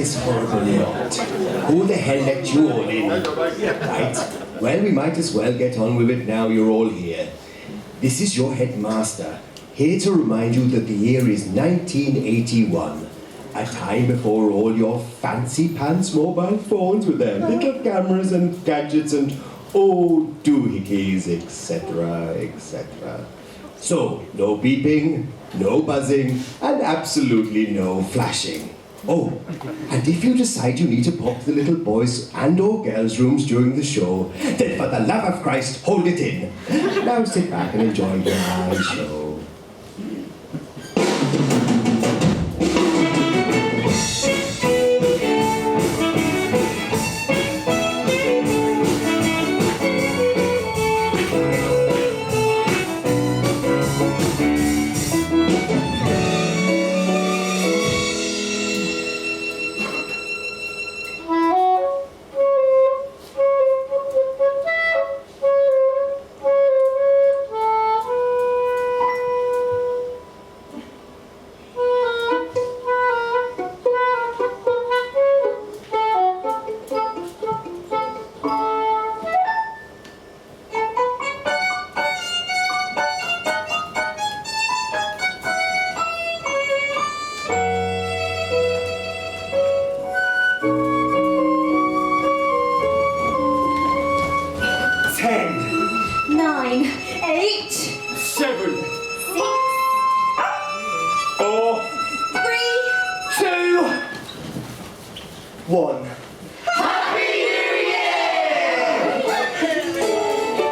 this horrible lot? Who the hell let you all in? Right, well, we might as well get on with it now you're all here. This is your headmaster, here to remind you that the year is 1981. A time before all your fancy pants mobile phones with their little cameras and gadgets and doohickeys, etc., etc. So, no beeping, no buzzing, and absolutely no flashing. Oh, and if you decide you need to pop the little boys' and or girls' rooms during the show, then for the love of Christ, hold it in. Now sit back and enjoy the show.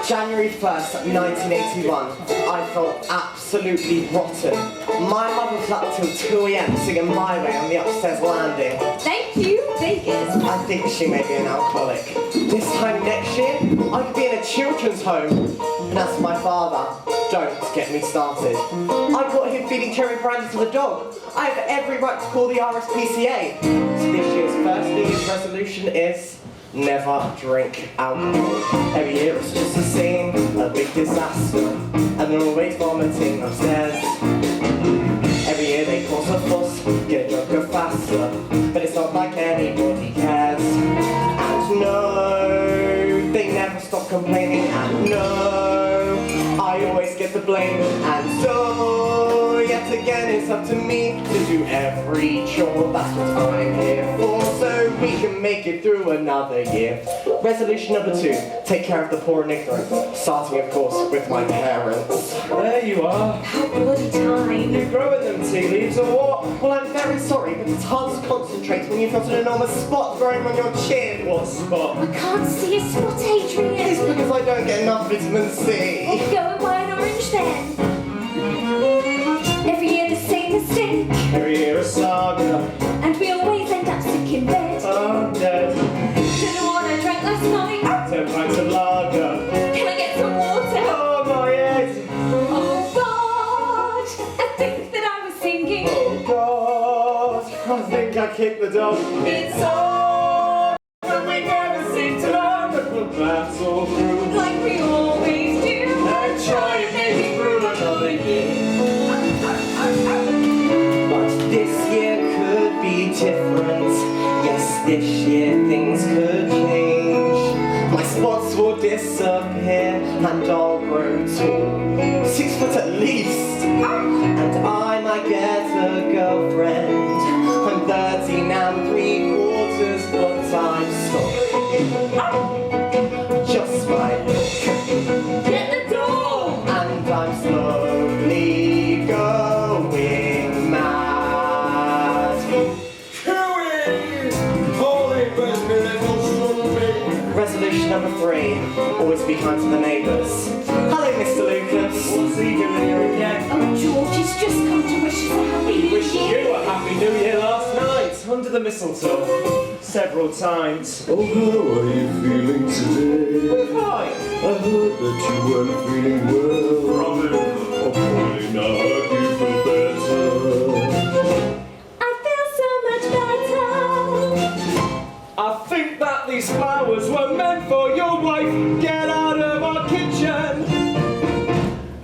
January 1st, 1981, I felt absolutely rotten. My mother was up till 2 a.m. singing My Way on the upstairs landing. Thank you, Vegas. I think she may be an alcoholic. This time next year, I could be in a children's home. And as for my father, don't get me started. I caught him feeding cherry brandy to the dog. I have every right to call the RSPCA. So this year's first New Year's resolution is never drink alcohol. Every year it's just the same, a big disaster, and they're always vomiting upstairs. Every year they cause a fuss, get drunker faster, but it's not like anybody cares. And no, they never stop complaining, and no, I always get the blame. And so, yet again it's up to me to do every chore. That's what I'm here for, so we can make it through another year. Resolution number 2, take care of the poor and ignorant, starting of course with my parents. There you are. How bloody time. You growing them tea leaves or what? Well, I'm very sorry, but it's hard to concentrate when you've got an enormous spot growing on your chin. What spot? I can't see a spot, Adrian. It's because I don't get enough vitamin C. Well, go and buy an orange then. Every year the same mistake, Every year a saga. and we always end up sick in bed. I'm dead. Don't know what I drank last night. 10 pints of lager. Can I get some water? Oh, my head. Oh God, I think that I was singing. Oh, God. I think I kicked the dog. It's on, And we never seem to learn, but we'll battle through. like we always do. And try and make it through another year. But this year could be different. Yes, this year things could change. My spots will disappear and I'll grow tall, 6 foot at least. And I might get a girlfriend. I'm 13 and 3/4, but I'm stuck. Just my look. Get the door. And I'm slowly going mad. Resolution number 3, always be kind to the neighbours. Hello, Mr. Lucas. What's he doing here again? Oh, George, he's just come to wish us a happy new Wished year. you a happy new year last night, under the mistletoe, several times. Oh, how are you feeling today? Fine. I heard that you weren't feeling well. Robin. Oh, boy, now I do feel better. I feel so much better. I think that these flowers were meant for your wife. Get out of our kitchen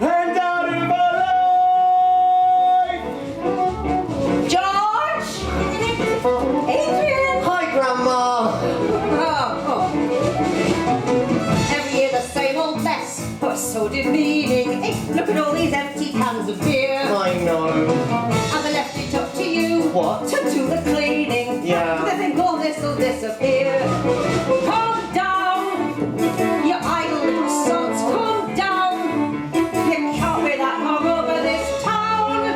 and out of our life. George! Adrian! cans of beer. I know. And I left it up to you. What? To do the cleaning. Yeah. They think all this will disappear. Calm down, you idle little sods, calm down. You can't be that hung over this town.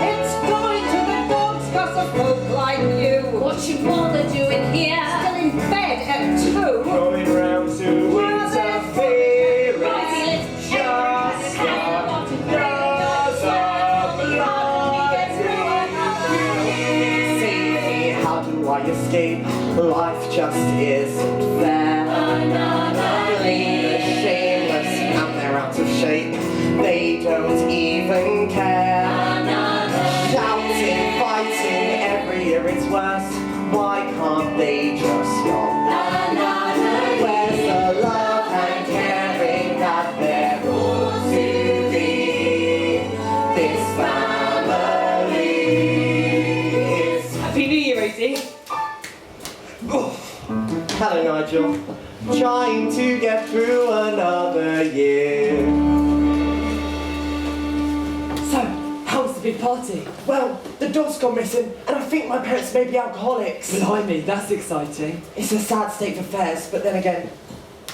It's going to the dogs cause of folk like you. What's your mother doing here? Still in bed at 2. Going round to interfere. I escape, life just isn't fair. Lean, shameless, and they're out of shape. They don't even care. Shouting, fighting, every year it's worse. Why can't they just stop? Where's the love and caring that there ought to be? This family is. Happy New Year, Rosie. Hello, Nigel. Trying to get through another year. So, how was the big party? Well, the dog's gone missing, and I think my parents may be alcoholics. Blimey, that's exciting. It's a sad state of affairs, but then again,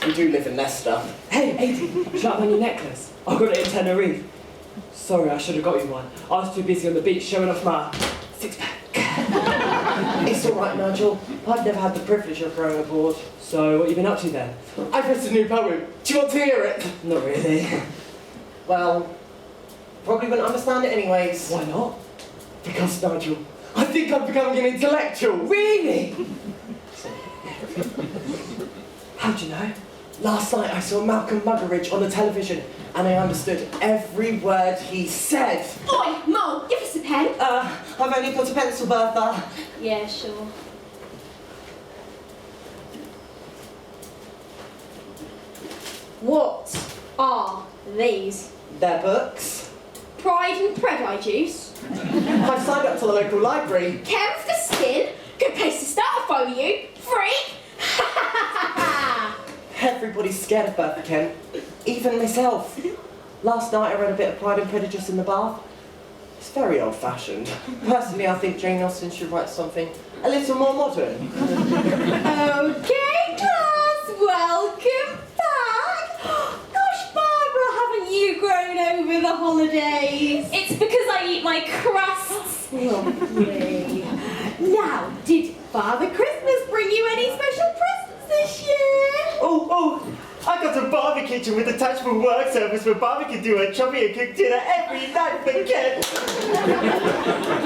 we do live in Leicester. Hey, Adrian, shut up on your necklace. I got it in Tenerife. Sorry, I should have got you one. I was too busy on the beach showing off my six-pack. It's all right, Nigel. I've never had the privilege of growing aboard. So, what you been up to then? I've read a new poem. Do you want to hear it? Not really. Well, probably wouldn't understand it anyways. Why not? Because, Nigel, I think I'm becoming an intellectual. Really? How'd you know? Last night I saw Malcolm Muggeridge on the television, and I understood every word he said. Oi, Mo, give us a pen. I've only got a pencil, Bertha. Yeah, sure. What are these? They're books. Pride and Prejudice? I've signed up to the local library. Care for skin? Good place to start a phone, you freak! Everybody's scared of Bertha Kent, even myself. Last night I read a bit of Pride and Prejudice in the bath. It's very old-fashioned. Personally, I think Jane Austen should write something a little more modern. Okay, class, welcome back. Gosh, Barbara, haven't you grown over the holidays? It's because I eat my crusts. Lovely. Now, did Father Christmas bring you any special presents this year? Oh, I got a barbie kitchen with attachable work service where Barbie can do her chubby and cook dinner every night for Ken.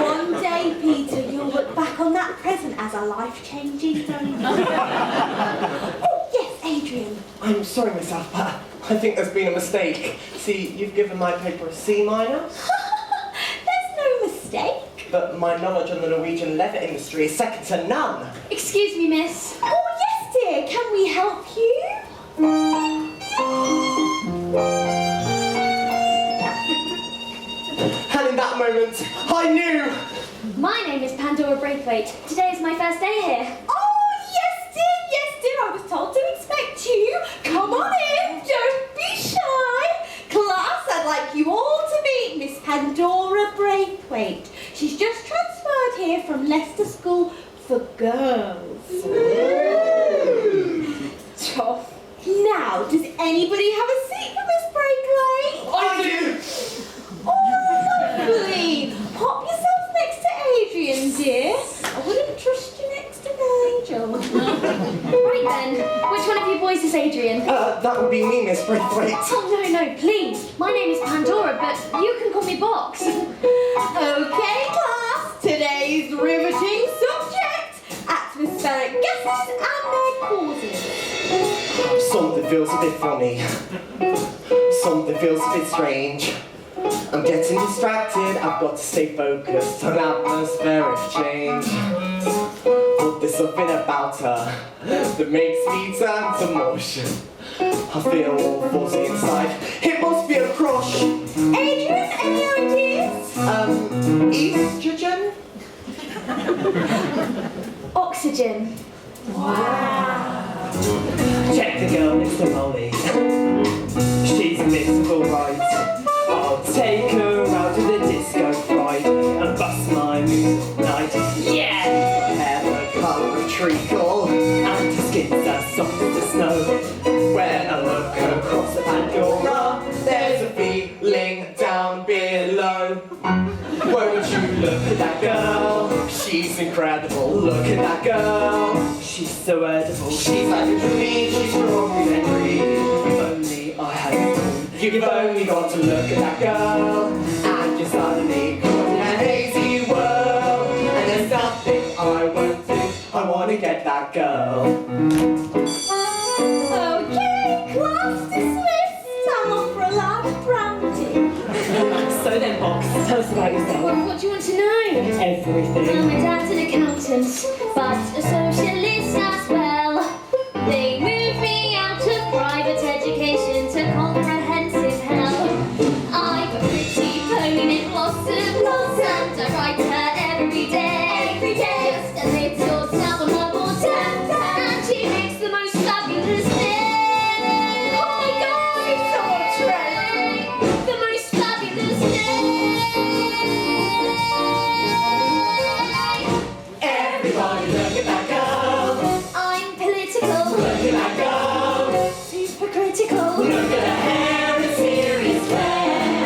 One day, Peter, you'll look back on that present as a life-changing moment. Oh, yes, Adrian. I'm sorry, Miss Alpha. I think there's been a mistake. See, you've given my paper a C minor. There's no mistake. But my knowledge on the Norwegian leather industry is second to none. Excuse me, miss. Oh, yes, dear. Can we help you? And in that moment, I knew. My name is Pandora Braithwaite. Today is my first day here. Oh, yes, dear, I was told to expect you. Come on in, don't be shy. Class, I'd like you all to meet Miss Pandora Braithwaite. She's just transferred here from Leicester School for Girls. Tough. Now, does anybody have a seat for Miss Braithwaite? I do. Oh, lovely. Pop yourself next to Adrian, dear. I wouldn't trust you next to Nigel. Right then, which one of you boys is Adrian? That would be me, Miss Braithwaite. Oh, no, please. My name is Pandora, but you can call me Box. Okay, class. Today's riveting subject: atmospheric gases and their causes. Something feels a bit funny. Something feels a bit strange. I'm getting distracted, I've got to stay focused on atmospheric change. But there's something about her that makes me turn to mush. I feel all fuzzy inside. It must be a crush. Adrian, any ideas? Estrogen? Oxygen. Check the girl next to Molly. She's invincible, right? I'll take her out incredible. Look at that girl. She's so edible. She's like a dream. She's strawberry and green. If only I had a clue. You've only got to look at that girl, and you're suddenly caught in a hazy world. And there's nothing I won't do. I want to get that girl. Okay, class dismissed. I'm off for a large brandy. So then, Box, tell us about yourself. Well, what do you want to know? Everything. My dad's an accountant, but a socialist as well. They moved me out of private education to comprehensive hell. I'm a pretty pony named Blossom, and I write her every day. Just a little double novel temper, and she makes the most fabulous day. Oh my God, it's so attractive. The most fabulous day. Everybody look at that girl. I'm political. Look at that girl. Super critical. Look at her hair in serious wear.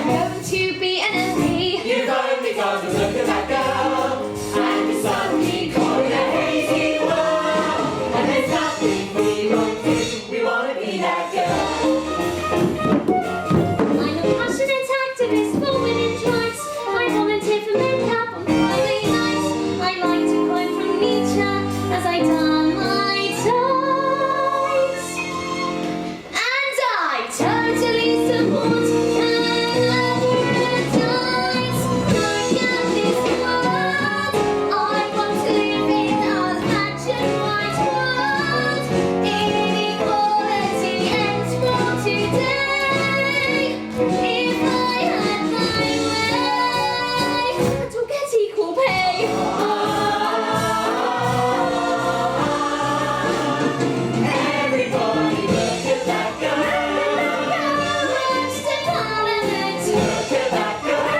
I'm going to be an MP. You've only got to look at that girl, and you're suddenly caught in a hazy world. And there's nothing we won't do. We want to be that girl. I'm a passionate activist for women's rights. I volunteer for makeup on Friday nights. I like to quote from Nietzsche as I darn my ties. And I totally support paradise. Look at this world. I want to live in a black and white world. Inequality ends for today. If I had my way, and we'll get equal pay. Everybody look at that girl. March to Parliament. Look at that girl.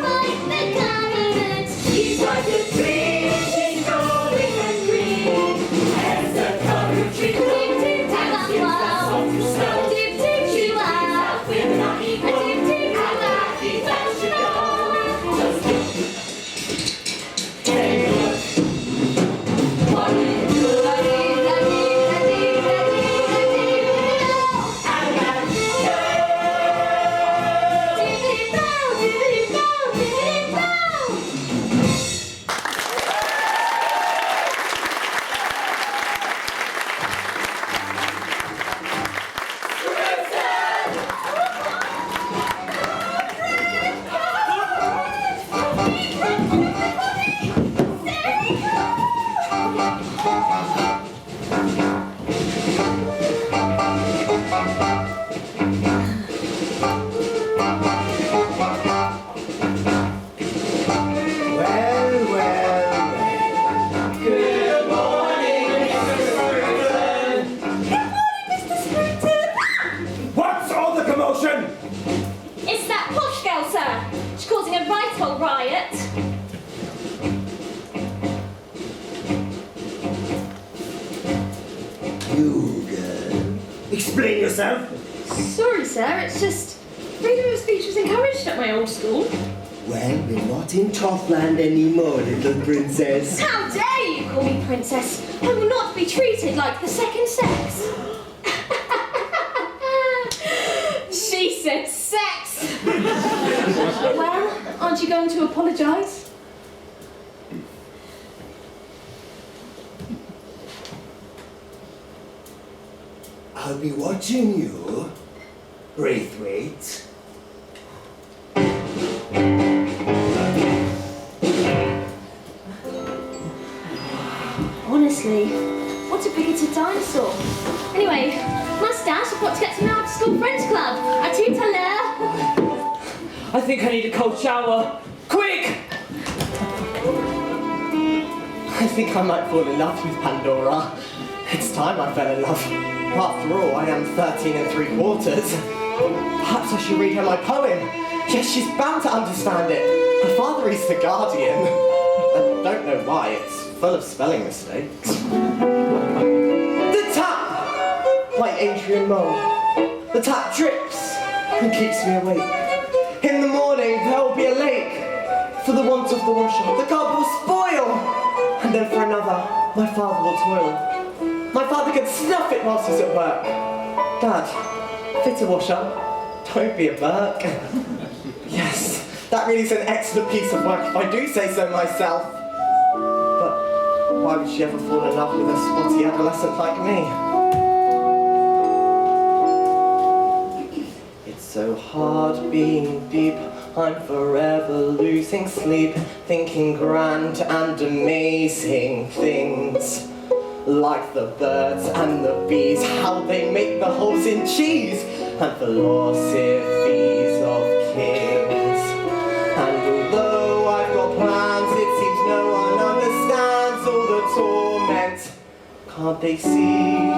Fight the cabinet. She's like a tree. She's golden and green. As the color of tree. Dip, dip, And she's wow. soft as snow. Dip, dip, shoo, wow. We're not equal. Dip, dip, And I think that should go. Just take a look. What do you do? I got Good morning, Mr. Scruton. What's all the commotion? It's that posh girl, sir. She's causing a right old riot. You girl. Explain yourself. Sorry, sir. It's just freedom of speech was encouraged at my old school. Well, we're not in Toffland anymore, little princess. How dare you call me princess? I will not be treated like the second sex. She said sex. Well, aren't you going to apologise? I'll be watching you, Braithwaite. Honestly, what a bigoted dinosaur. Anyway, mustache, I've got to get to an after-school French club. À tout à l'heure. I think I need a cold shower. Quick! I think I might fall in love with Pandora. It's time I fell in love. After all, I am 13 3/4. Perhaps I should read her my poem. Yes, she's bound to understand it. Her father is the Guardian. I don't know why, it's full of spelling mistakes. The Tap! By Adrian The tap drips and keeps me awake. In the morning, there will be a lake For the want of the washer, the garb will spoil. And then for another, my father will toil. My father can snuff it whilst he's at work. Dad, fit a washer. Don't be a Burke. Yes, that really is an excellent piece of work if I do say so myself. But why would she ever fall in love with a spotty adolescent like me? It's so hard being deep, I'm forever losing sleep, thinking grand and amazing things. Like the birds and the bees, how they make the holes in cheese, and philosophies of kings. And although I've got plans, it seems no one understands all the torment. Can't they see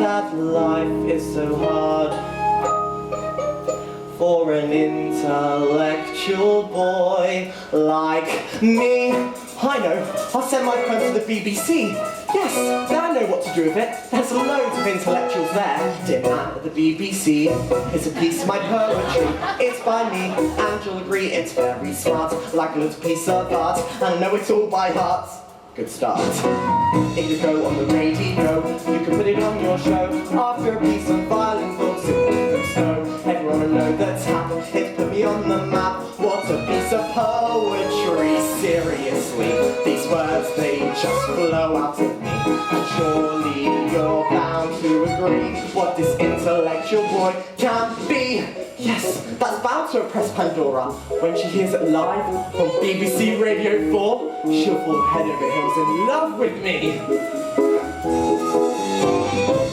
that life is so hard for an intellectual boy like me? I know, I'll send my poem to the BBC. Yes, now I know what to do with it. There's loads of intellectuals there. Dear man at the BBC, here's a piece of my poetry. It's by me, and you'll agree it's very smart, like a little piece of art, and I know it's all by heart. Good start. If you go on the radio, you can put it on your show. After a piece on violin books and snow, everyone will know that's happened. It's put me on the map. What a piece of poetry, seriously. These words, they just flow out of me. And surely you're bound to agree what this intellectual boy can be. Yes, that's bound to impress Pandora. When she hears it live on BBC Radio 4, she'll fall head over heels in love with me.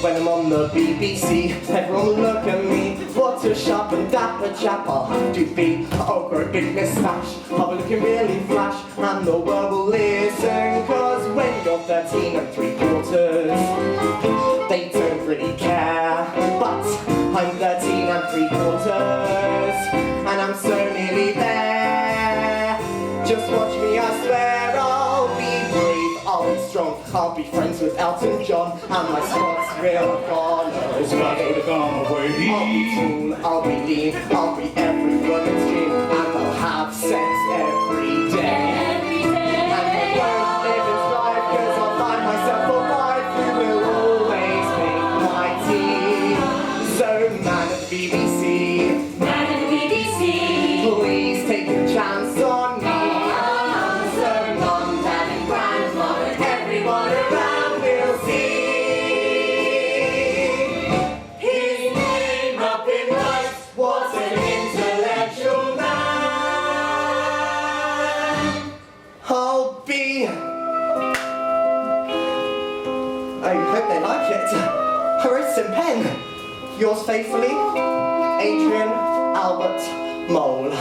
When I'm on the BBC, everyone will look at me. What a sharp and dapper chap I'll have to be. I'll grow a big moustache, I'll be looking really flash, and the world will listen. Cause when you're 13 3/4, they don't really care. But I'm 13 3/4, and I'm so nearly there. Just watch me, I swear I'll be brave, I'll be strong, I'll be friends with Elton John, and my spots will have gone away. I'll be tall, I'll be lean, I'll be every woman's dream, and I'll have sex every day. And I won't live and thrive, cause I'll find myself a wife who will always make my tea. So man at the BBC, please take a chance on me. So mom, dad and grandma and everyone around will see his name up in lights. What an intellectual man I'll be. I hope they like it. I wrote this in pen. Yours faithfully, Adrian Albert Mole.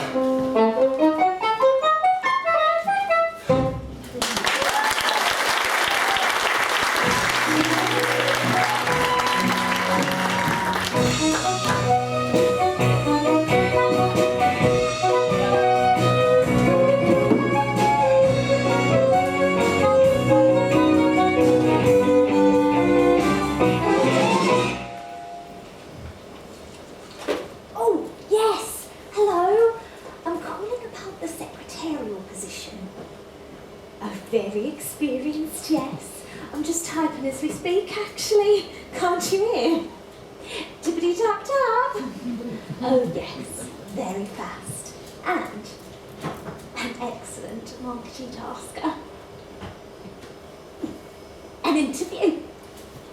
Oh, yes. Hello. I'm calling about the secretarial position. Oh, very experienced, yes. I'm just typing as we speak, actually. Can't you hear? Tippity tap tap. Oh, yes. Very fast. And an excellent multitasker. An interview.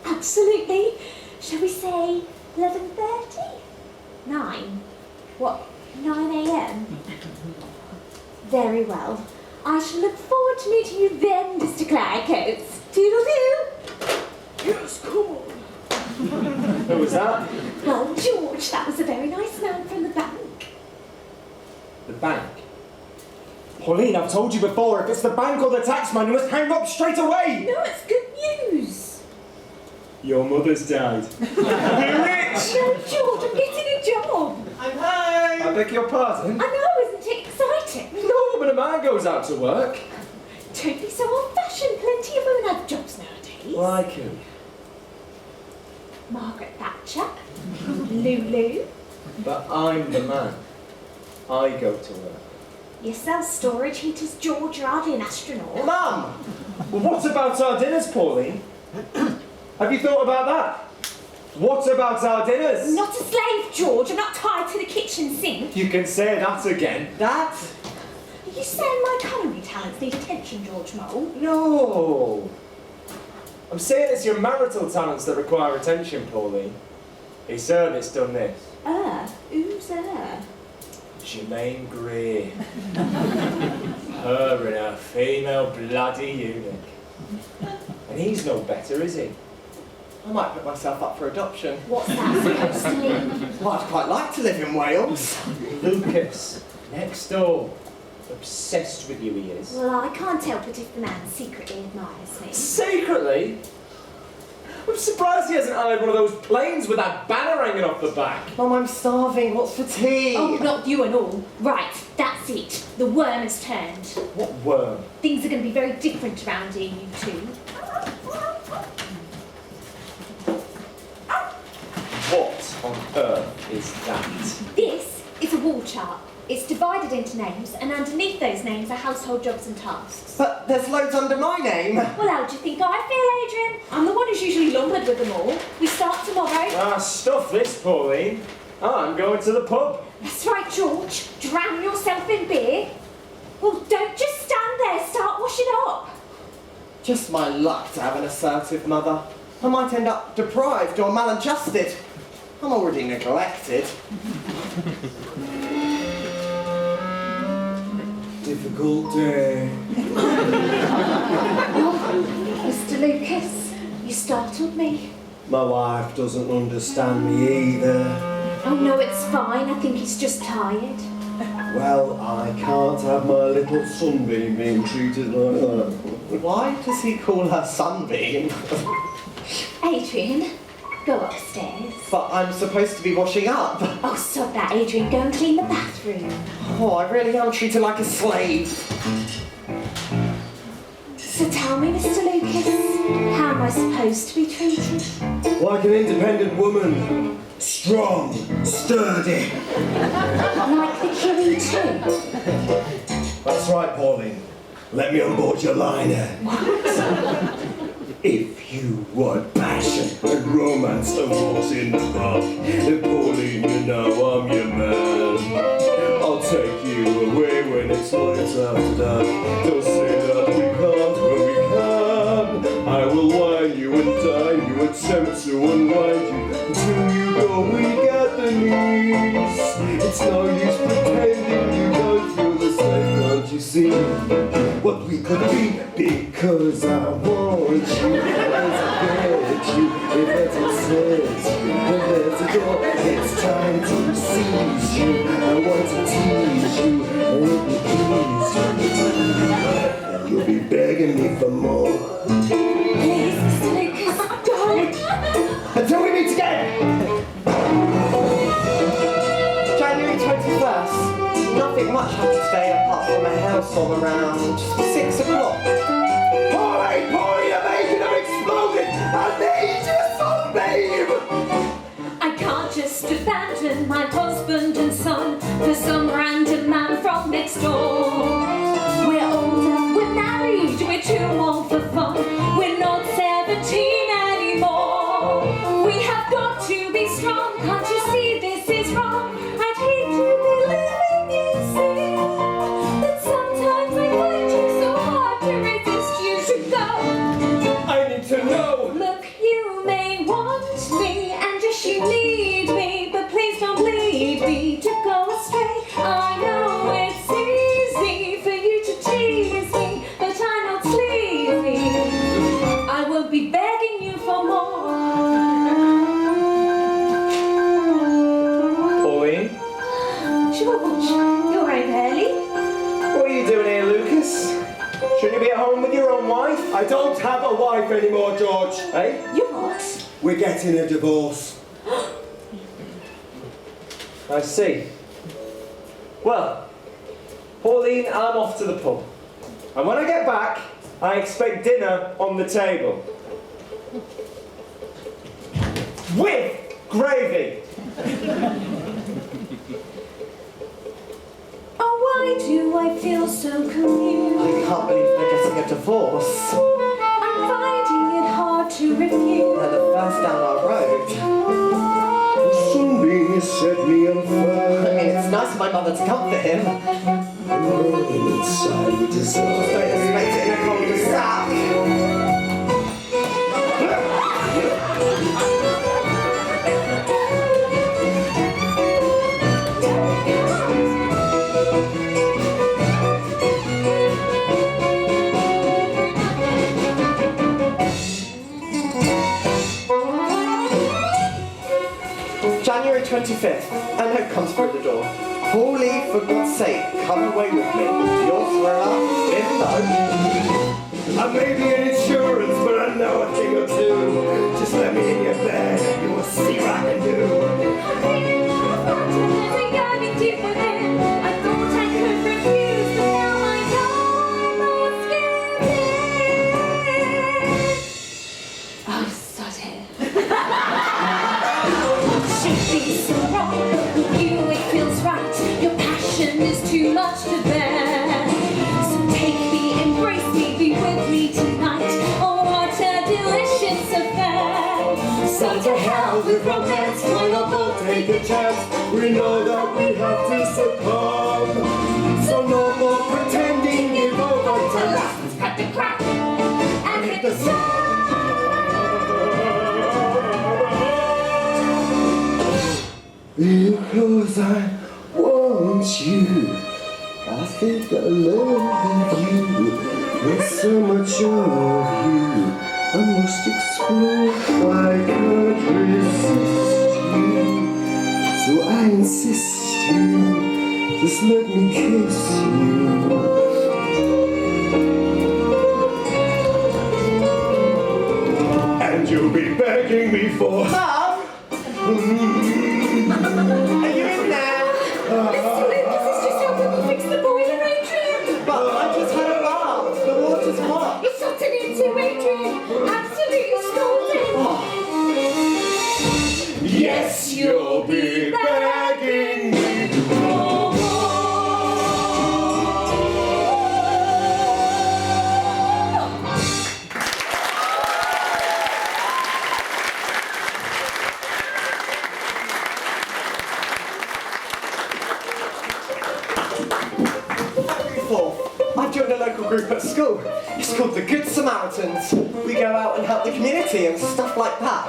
Absolutely. Shall we say 11:30? 9? What, 9 a.m? Very well. I shall look forward to meeting you then, Mr. Clarecoats. Toodle-doo. Yes, come on. Who was that? Well, George, that was a very nice man from the bank. The bank. Pauline, I've told you before, if it's the bank or the taxman, you must hang up straight away! No, it's good news. Your mother's died. We're rich! No, George, I'm getting a job. I'm home. I beg your pardon? I know, isn't it exciting? No, but a man goes out to work. Don't be so old-fashioned. Plenty of women have jobs nowadays. Like who? Margaret Thatcher. Lulu. But I'm the man. I go to work. You sell storage heaters, George, or hardly an astronaut. Mum! Well, what about our dinners, Pauline? Have you thought about that? What about our dinners? I'm not a slave, George. I'm not tied to the kitchen sink. You can say that again. Dad? Are you saying my culinary talents need attention, George Mole? No. I'm saying it's your marital talents that require attention, Pauline. It's her that's done this. Who's her? Jermaine Gray. Her and her female bloody eunuch. And he's no better, is he? I might put myself up for adoption. What's that supposed to mean? Well, I'd quite like to live in Wales. Lucas, next door. Obsessed with you he is. Well, I can't help it if the man secretly admires me. Secretly? I'm surprised he hasn't hired one of those planes with that banner hanging off the back. Mum, I'm starving. What's for tea? Oh, not you and all. Right, that's it. The worm has turned. What worm? Things are going to be very different around here, you two. What on earth is that? This is a wall chart. It's divided into names, and underneath those names are household jobs and tasks. But there's loads under my name. Well, how do you think I feel, Adrian? I'm the one who's usually lumbered with them all. We start tomorrow. Ah, stuff this, Pauline. I'm going to the pub. That's right, George. Drown yourself in beer. Well, don't just stand there. Start washing up. Just my luck to have an assertive mother. I might end up deprived or maladjusted. I'm already neglected. Difficult day. Mr. Lucas, you startled me. My wife doesn't understand me either. Oh, no, it's fine. I think he's just tired. Well, I can't have my little sunbeam being treated like that. Why does he call her Sunbeam? Adrian, go upstairs. But I'm supposed to be washing up. Oh, sod that, Adrian. Go and clean the bathroom. Oh, I really am treated like a slave. So tell me, Mr. Lucas, how am I supposed to be treated? Like an independent woman. Strong, sturdy. Like the Kiwi too? That's right, Pauline. Let me on board your liner. If you want passion and romance and walks in the park, then Pauline, you know I'm your man. I'll take you away when it's lights after dark. Don't say that we can't when we can. I will wine you and dine you, attempt to unwind you until you go we get the news. It's no use pretending you don't feel the same, can't you see what we could be? Because I want you, as I get you, if that's what says you, and there's a door, it's time to seize you. I want to tease you, and it will please you, and you'll be begging me for more. Please, Mr. Lucas, darling. Until we meet again! January 21st. Nothing much happened today apart from a hailstorm around 6 o'clock. Pauline, you're making them exploding! I need you, son, babe! I can't just abandon my husband and son for some random man from next door. We're older, we're married, we're too old for fun. We're not 17 anymore. We have got to be strong, can't you see this is wrong? I'd hate to be living in sin, but sometimes I find you so hard to resist. You should go. I need to know. Look, you may want me, and yes, you need me, but please don't lead me to go astray. I know it's easy for you to tease me, but I'm not sleazy. I will be begging you for more. Pauline, George, you're home early. what are you doing here, Lucas? Shouldn't you be at home with your own wife? I don't have a wife anymore, George. Eh? You're what? We're getting a divorce. I see. Well, Pauline, I'm off to the pub. And when I get back, I expect dinner on the table. With gravy. Oh, why do I feel so confused? I can't believe they're getting a divorce. I'm finding it hard to refuse. They're the first down our road. Sunbeam set me on I fire. mean, it's nice of my mother to comfort him. Rolling inside with desire. Don't expect it in a cul-de-sac. January 25th, a note comes through the door. Paulie, for God's sake, come away with me. Your thriller, Bimbo. I may be an insurance, but I know a thing or two. Just let me in your bed and you will see what I can do. I thought I could refuse, but now I know I'm scared. Oh, sod it. Should be so wrong, but with you it feels right. Your passion is too much to bear. So take me, embrace me, be with me tonight. Oh, what a delicious affair. So to hell with romance, why not both take a chance? We know that we have to succumb. So no more pretending, give over to last. Cut the crap and hit the sun. Because I want you. I think I love you. There's so much of you. I must explore. I can't resist you. So I insist you. Just let me kiss you. And you'll be begging me for. Mum! Are you in there? Mr. Lucas is just helping me fix the boiler, Adrian. But I just had a bath. The water's hot. You're shutting into Adrian. Absolutely scalding. Yes, you'll be begging me. I joined a local group at school. It's called the Good Samaritans. We go out and help the community and stuff like that.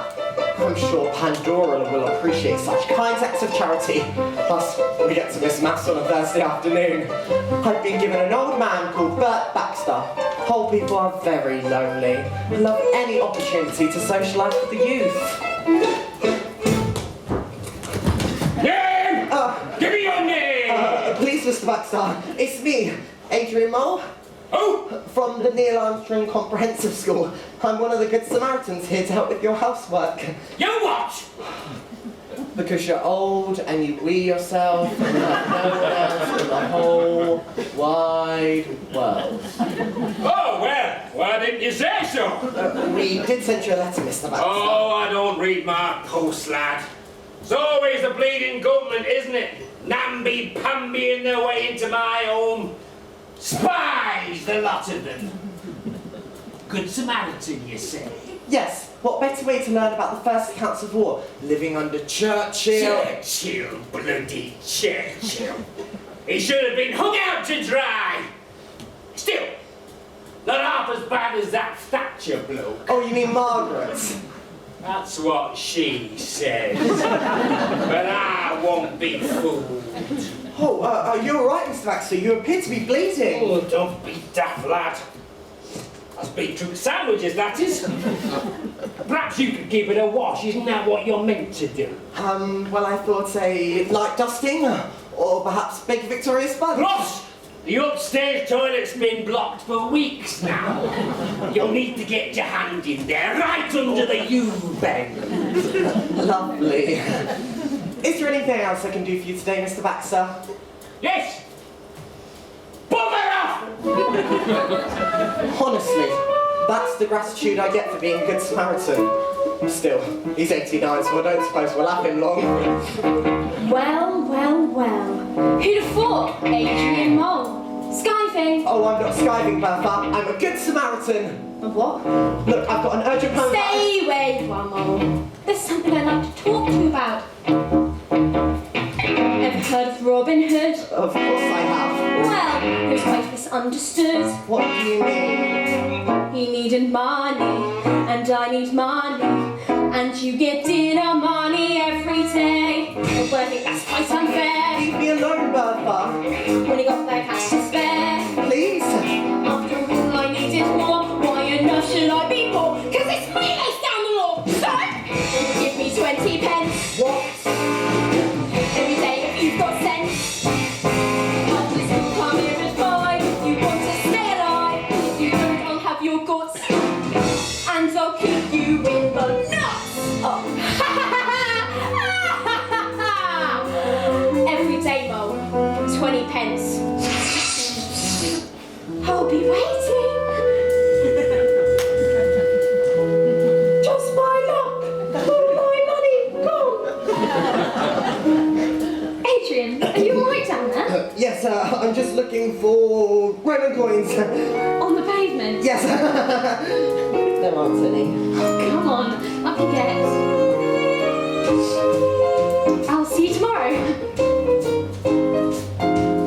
I'm sure Pandora will appreciate such kind acts of charity. Plus, we get to miss mass on a Thursday afternoon. I've been given an old man called Bert Baxter. Whole people are very lonely. I love any opportunity to socialise with the youth. Name! Give me your name! Please, Mr. Baxter, it's me, Adrian Mole. Who? From the Neil Armstrong Comprehensive School. I'm one of the Good Samaritans here to help with your housework. You what? Because you're old and you wee yourself and you have no one else in the whole wide world. Oh, well, why didn't you say so? We did send you a letter, Mr. Baxter. Oh, I don't read my post, lad. It's always the bleeding government, isn't it? Namby-pambying their way into my home. Spies, the lot of them. Good Samaritan, you say? Yes, what better way to learn about the first accounts of war? Living under Churchill. Churchill, bloody Churchill. He should have been hung out to dry. Still, not half as bad as that Thatcher bloke. Oh, you mean Margaret? That's what she says. But I won't be fooled. Oh, you're all right, Mr. Baxter. You appear to be bleeding. Oh, don't be daft, lad. That's beetroot sandwiches, that is. Perhaps you could give it a wash. Isn't that what you're meant to do? Well, I thought a light dusting, or perhaps bake a Victoria sponge. Plus, the upstairs toilet's been blocked for weeks now. You'll need to get your hand in there, right under the U-bend. Lovely. Is there anything else I can do for you today, Mr. Baxter? Yes! Bugger off! Honestly, that's the gratitude I get for being a Good Samaritan. Still, he's 89, so I don't suppose we'll have him long. Well, well, well. Who'd have thought, Adrian Mole? skiving. Oh, I'm not skiving, Bertha. I'm a good Samaritan. Of what? Look, I've got an urgent poem. Stay where you are, Mole. There's something I'd like to talk to you about. Ever heard of Robin Hood? Of course I have. Well, he was quite misunderstood. What do you mean? He needed money, and I need money, and you get dinner money every day. But I think that's quite unfair. Leave me alone, Bertha. When he got their cash to spare. Please. After all, I needed more. Why on earth should I be poor? 'Cause it's me that's down the law. So, give me 20 pence. What? Every day if you've got sense. I'll just come here and buy. You want to stay alive. If you don't, I'll have your guts. And I'll keep you in the nuts. Oh. Every day, Mo. 20 pence. I'll be waiting. Just my luck. All my money gone. Adrian, are you alright down there? Yes, I'm just looking for Roman coins. On the pavement? Yes. There aren't any. Oh, come on, up you get. I'll see you tomorrow.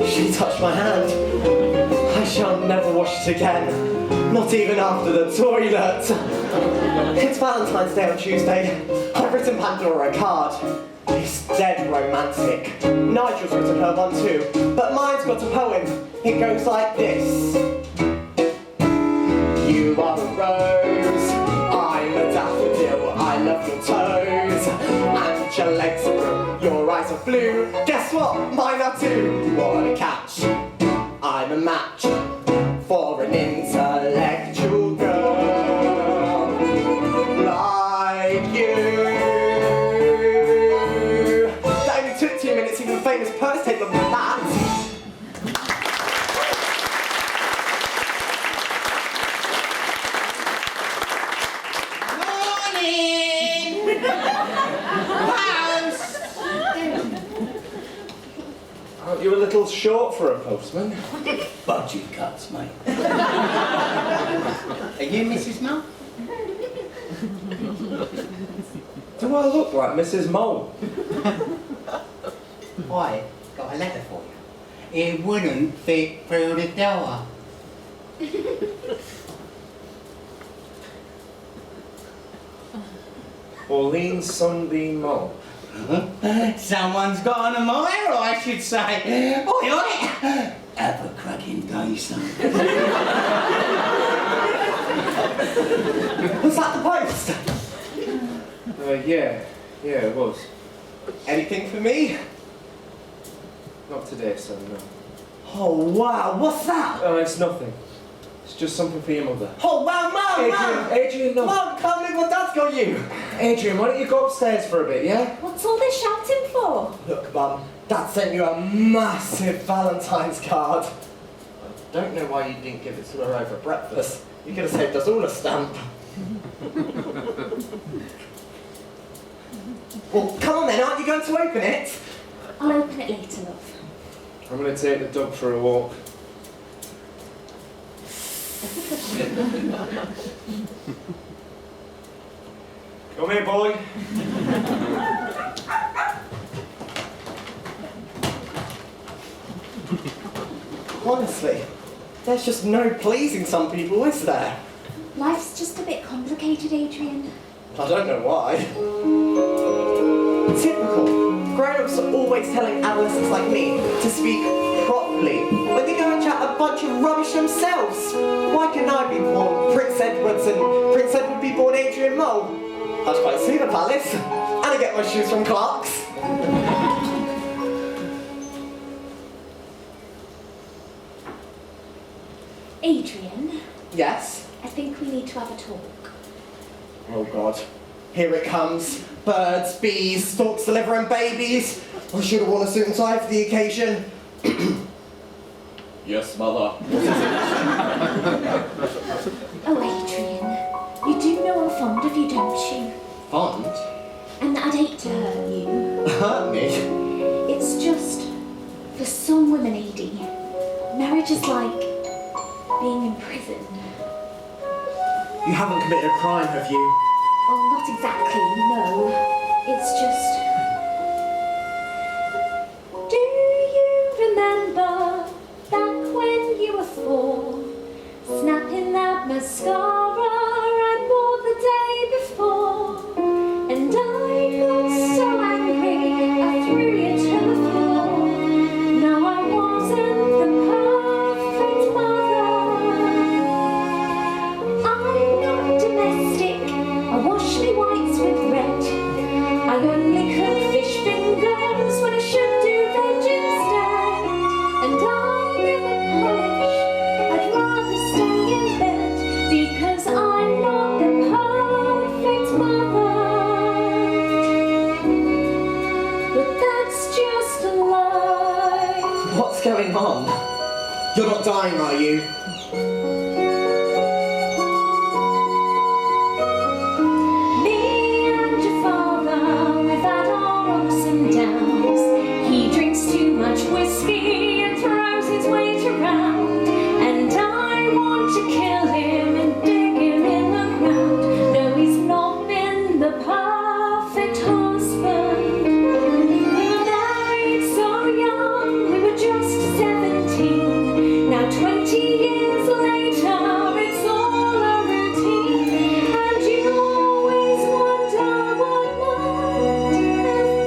She touched my hand. I shall never wash it again. Not even after the toilet. It's Valentine's Day on Tuesday. I've written Pandora a card. It's dead romantic. Nigel's written her one too. But mine's got a poem. It goes like this. You are a rose. I'm a daffodil. I love your toes. And your legs are blue. Your eyes are blue. Guess what? Mine are too. What a catch. I'm a match for an intellectual girl like you. That only took 2 minutes, even famous poets take longer than that. Aren't you a little short for a postman? Budget cuts, mate. Are you Mrs. Mole? Do I look like Mrs. Mole? Why? Got a letter for you. It wouldn't fit through the door. Pauline Sunbeam Mole. Someone's got on a mire, or I should say. Oi, oi! Have a cracking day, son. Was that the post? Yeah, it was. Anything for me? Not today, son, no. Oh wow, what's that? It's nothing. It's just something for your mother. Oh wow, Mum! Adrian, no. Mum, come look what Dad's got you! Adrian, why don't you go upstairs for a bit, yeah? What's all this shouting for? Look, Mum, Dad sent you a massive Valentine's card. I don't know why you didn't give it to her over breakfast. You could have saved us all a stamp. Well, come on then, aren't you going to open it? I'll open it later, love. I'm going to take the dog for a walk. Come here, boy. Honestly, there's just no pleasing some people, is there? Life's just a bit complicated, Adrian. I don't know why. Typical. Grown-ups are always telling adolescents like me to speak properly when they go and chat a bunch of rubbish themselves. Why can I be born Prince Edwards and Prince Edward be born Adrian Mole? I'd quite see the palace. And I get my shoes from Clark's. Adrian, Yes? I think we need to have a talk. Oh God. Here it comes. Birds, bees, storks delivering babies. I should have worn a suit and tie for the occasion. Yes, Mother. Oh, Adrian, you do know I'm fond of you, don't you? Fond? And that I'd hate to hurt you. Hurt me? It's just, for some women, Adie, marriage is like being imprisoned. You haven't committed a crime, have you? Well, not exactly, no. It's just... Do you remember back when you were 4? Snapping that mascara I bought the day before. And I got so angry I threw you to the floor. No, I wasn't the perfect mother. I'm not domestic. I wash me whites with red. I only cook fish fingers when I should do veg instead. And I never polish. I'd rather stay in bed because I'm not the perfect mother. But that's just a lie. What's going on? You're not dying, are you? Me and your father, we've had our ups and downs. He drinks too much whiskey and throws his weight around. And I want to kill him and dig him in the ground. No, he's not been the perfect husband. We were married so young, we were just 17. Now 20 years later, it's all a routine. And you always wonder what might have been.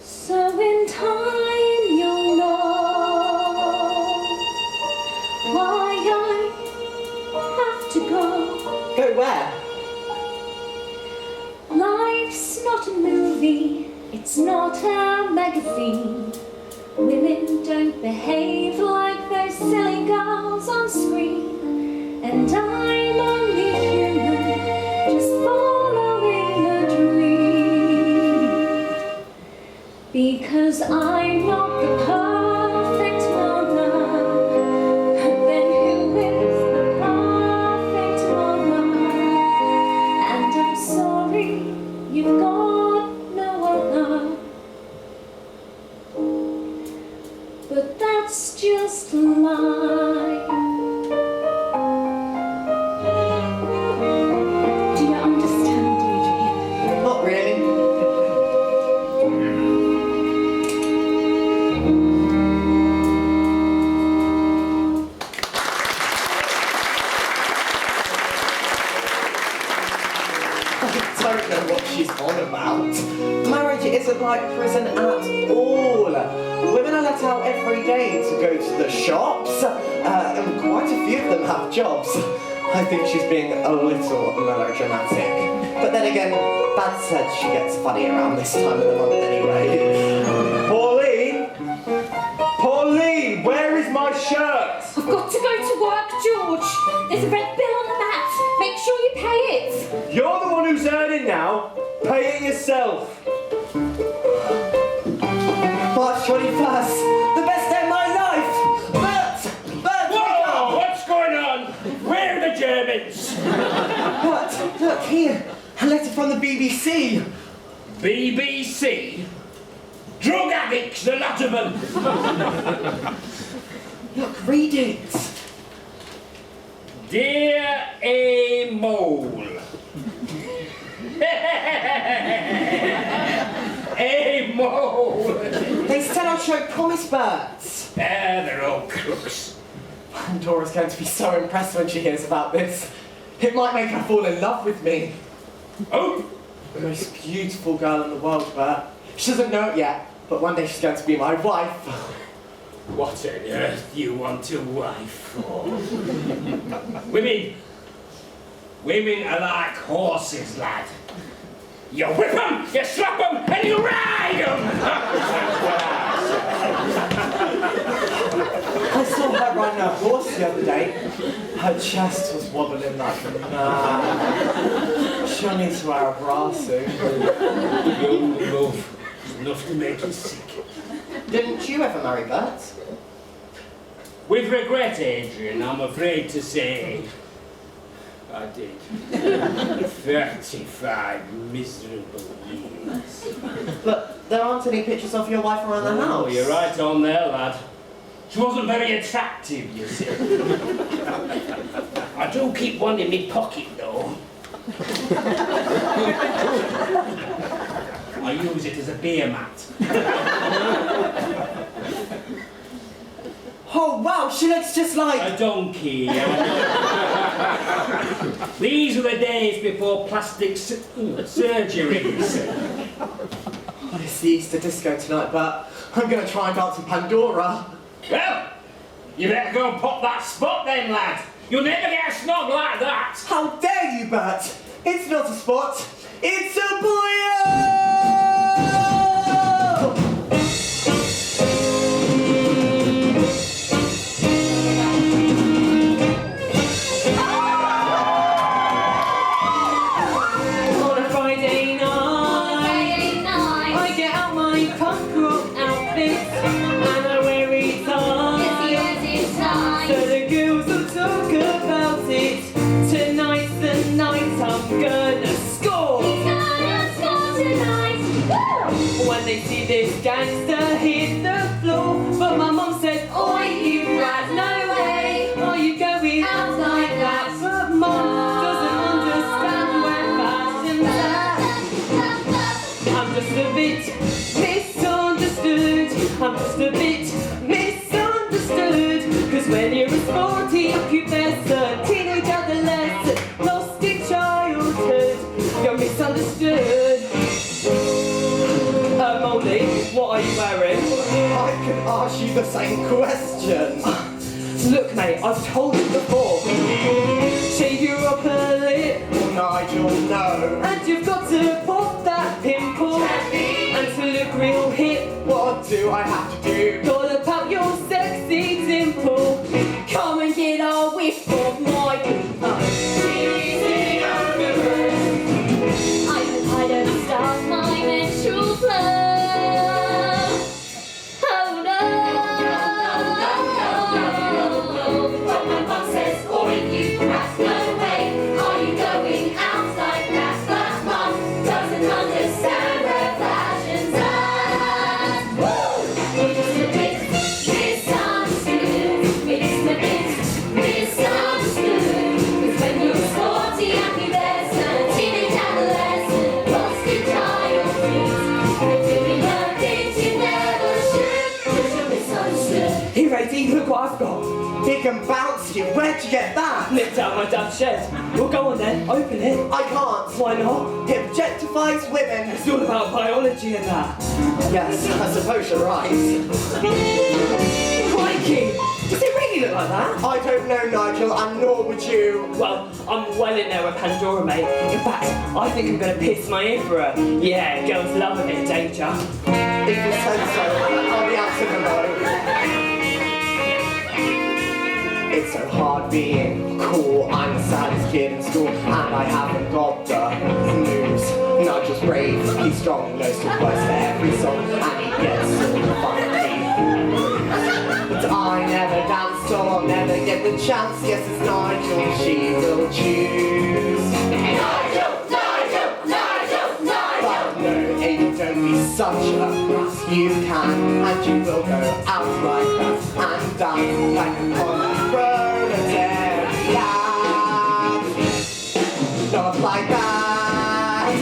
So in time you'll know why I have to go. Go where? Life's not a movie, it's not a magazine. Women don't behave like those silly girls on screen. And I'm only human, just following a dream. Because I'm not the perfect mother. But then who is the perfect mother? And I'm sorry, you've got no other. But that's just a lie. Do you understand, Adrian? Not really. I don't know what she's on about. Marriage isn't like prison at all. Women are let out every day to go to the shops, and quite a few of them have jobs. I think she's being a little melodramatic. But then again, Dad said she gets funny around this time of the month anyway. Pauline! Pauline, where is my shirt? I've got to go to work, George. There's a red bill on the mat. Make sure you pay it. You're the one who's earning now. Pay it yourself. March 21st, the best day of my life! Bert, Whoa! What's going on? Where are the Germans? Bert, look here, a letter from the BBC. BBC? Drug addicts, the lot of them. Look, read it. Dear A. Mole. A. Mole. They said I'd show promise, Bert. They're all crooks. Dora's going to be so impressed when she hears about this. It might make her fall in love with me. Oh, The most beautiful girl in the world, Bert. She doesn't know it yet, but one day she's going to be my wife. what on earth do you want a wife for? Women are like horses, lad. You whip them, you slap them, and you ride them! I saw her riding a horse the other day. Her chest was wobbling like a man. She'll need to wear a bra soon. Young love is enough to make you sick. Didn't you ever marry Bert? With regret, Adrian, I'm afraid to say I did. 35 miserable years. But there aren't any pictures of your wife around the house. Oh, you're right on there, lad. She wasn't very attractive, you see. I do keep one in my pocket, though. I use it as a beer mat. Oh wow, she looks just like... A donkey. These were the days before plastic surgeries. Oh, it's the Easter disco tonight, but I'm going to try and dance in Pandora. Well, you better go and pop that spot then, lad. You'll never get a snog like that. How dare you, Bert? It's not a spot, it's a boyo! They see this gangster hit the floor, but my mum said, oi, you rat, no way are you going out like that. But mum doesn't understand where fashion's at. I'm just a bit misunderstood. I'm just a bit misunderstood. Cause when you're a sporty pubescent, teenage adolescent, lost in childhood, you're misunderstood. Molly, what are you wearing? I can ask you the same question. Look, mate, I've told you before. Shave your upper lip. Nigel, no. And you've got to pop that pimple. And to look real hip. What do I have to do? Gotta pop your sexy dimple. Come and get a whiff of my I hope I don't start my menstrual flow. Look what I've got. Big and bouncy. Where'd you get that? Nipped out my dad's shed. Well, go on then, open it. I can't. Why not? It objectifies women. It's all about biology and that. Yes, I suppose you're right. Crikey! Does it really look like that? I don't know, Nigel, and nor would you. Well, I'm well in there with Pandora, mate. In fact, I think I'm going to piss my ear for her. Yeah, girls love a bit of danger. If you said so, I'll be out to the moon. It's so hard being cool. I'm the saddest kid in school, and I haven't got the news. Nigel's brave, he's strong, knows the words to every song, and he gets so funky. But I never dance, so I'll never get the chance. Yes, it's Nigel, she will choose. Nigel, Nigel, Nigel, Nigel. But no, Amy, don't be such a brat. You can, and you will go out like that, and dance like a proletariat. Not like that.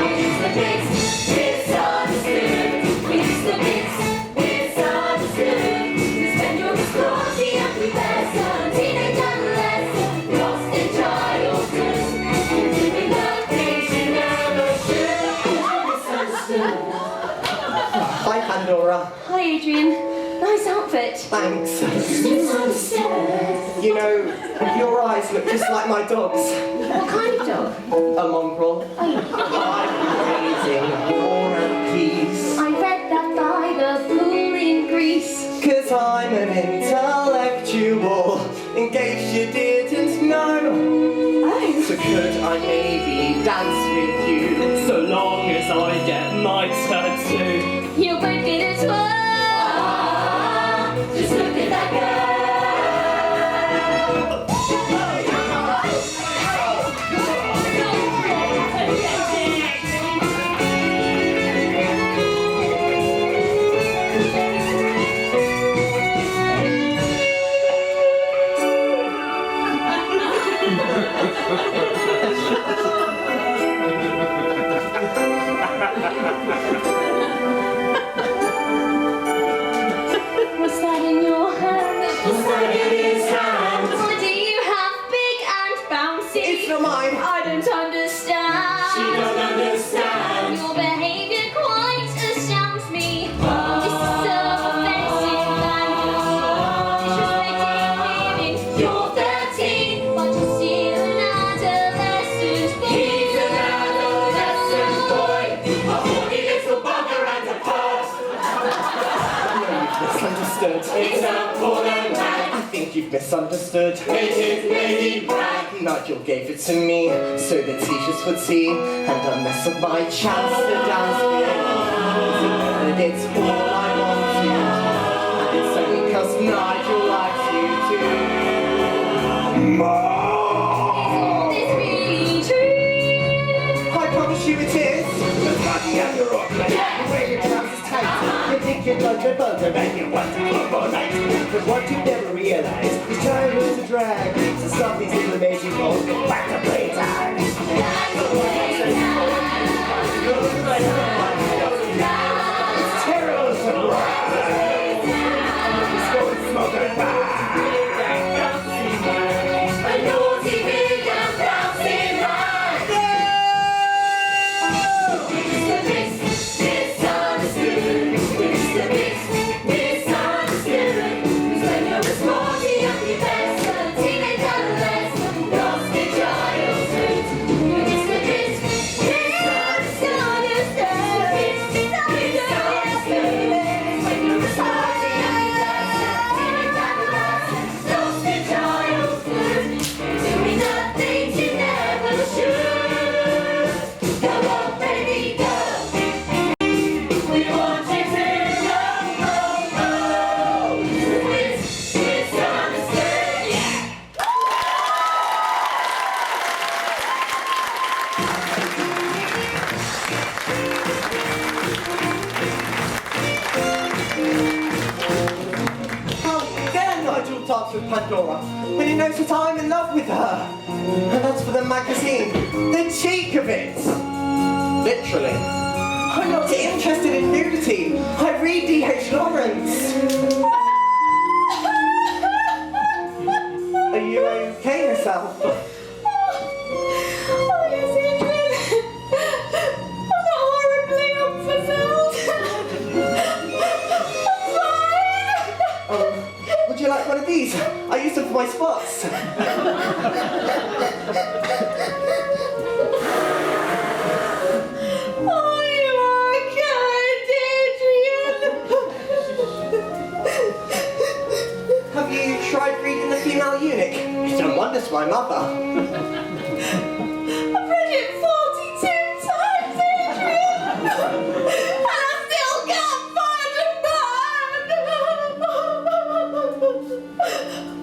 It's the bits, misunderstood. It's the bits, misunderstood. Cause when you're a sporty and pubescent, teenage adolescent, lost in childhood, you're doing the things you never should. Misunderstood. Hi, Pandora. Hi, Adrian. Nice outfit. Thanks. Misunderstood. You know, your eyes look just like my dog's. What kind of dog? A mongrel. I'm raising War and Peace. I read that by the pool in Greece. Cause I'm an intellectual, in case you didn't know. Oh. So could I maybe dance with you? So long as I get my tattoo. You won't get as far. Just look at that girl. child. It's up for the night. I think you've misunderstood. It is Lady Bragg. Nigel gave it to me so the teachers would see, and a mess of my chance to dance with. And it's all I want to, and it's only 'cause Nigel likes you too. Is this really true? I promise you it is. The party and the rock night. You wear your trousers tight, you think you're Dr. Bunter, and you want to keep all night. But what you never realize is childhood's a drag. So stop these little amazing balls, get back to playtime. It's terrible to brag. Let's go and smoke a bar. A naughty big and bouncing man. Mr. Biggs, misunderstood. Mr. Biggs, misunderstood. When you were sporty and the best, a teenage adolescent, lost in childhood. Mr. Biggs, misunderstood. When you were sporty and the best, a teenage adolescent, lost in childhood. Doing the things you never should. Go on, baby, go. We want you to know. Misunderstood, yeah. How dare Nigel dance with Pandora when he knows that I'm in love with her? And as for the magazine, the cheek of it! Literally. I'm not interested in nudity. I read D.H. Lawrence. Are you okay yourself? Oh, yes, Adrian. I'm not horribly unfulfilled. I'm fine. Would you like one of these? I use them for my spots. Oh, you are kind, Adrian. Have you tried reading The Female Eunuch? It's done wonders for my mother. I've read it 42 times, Adrian. And I still can't find a man.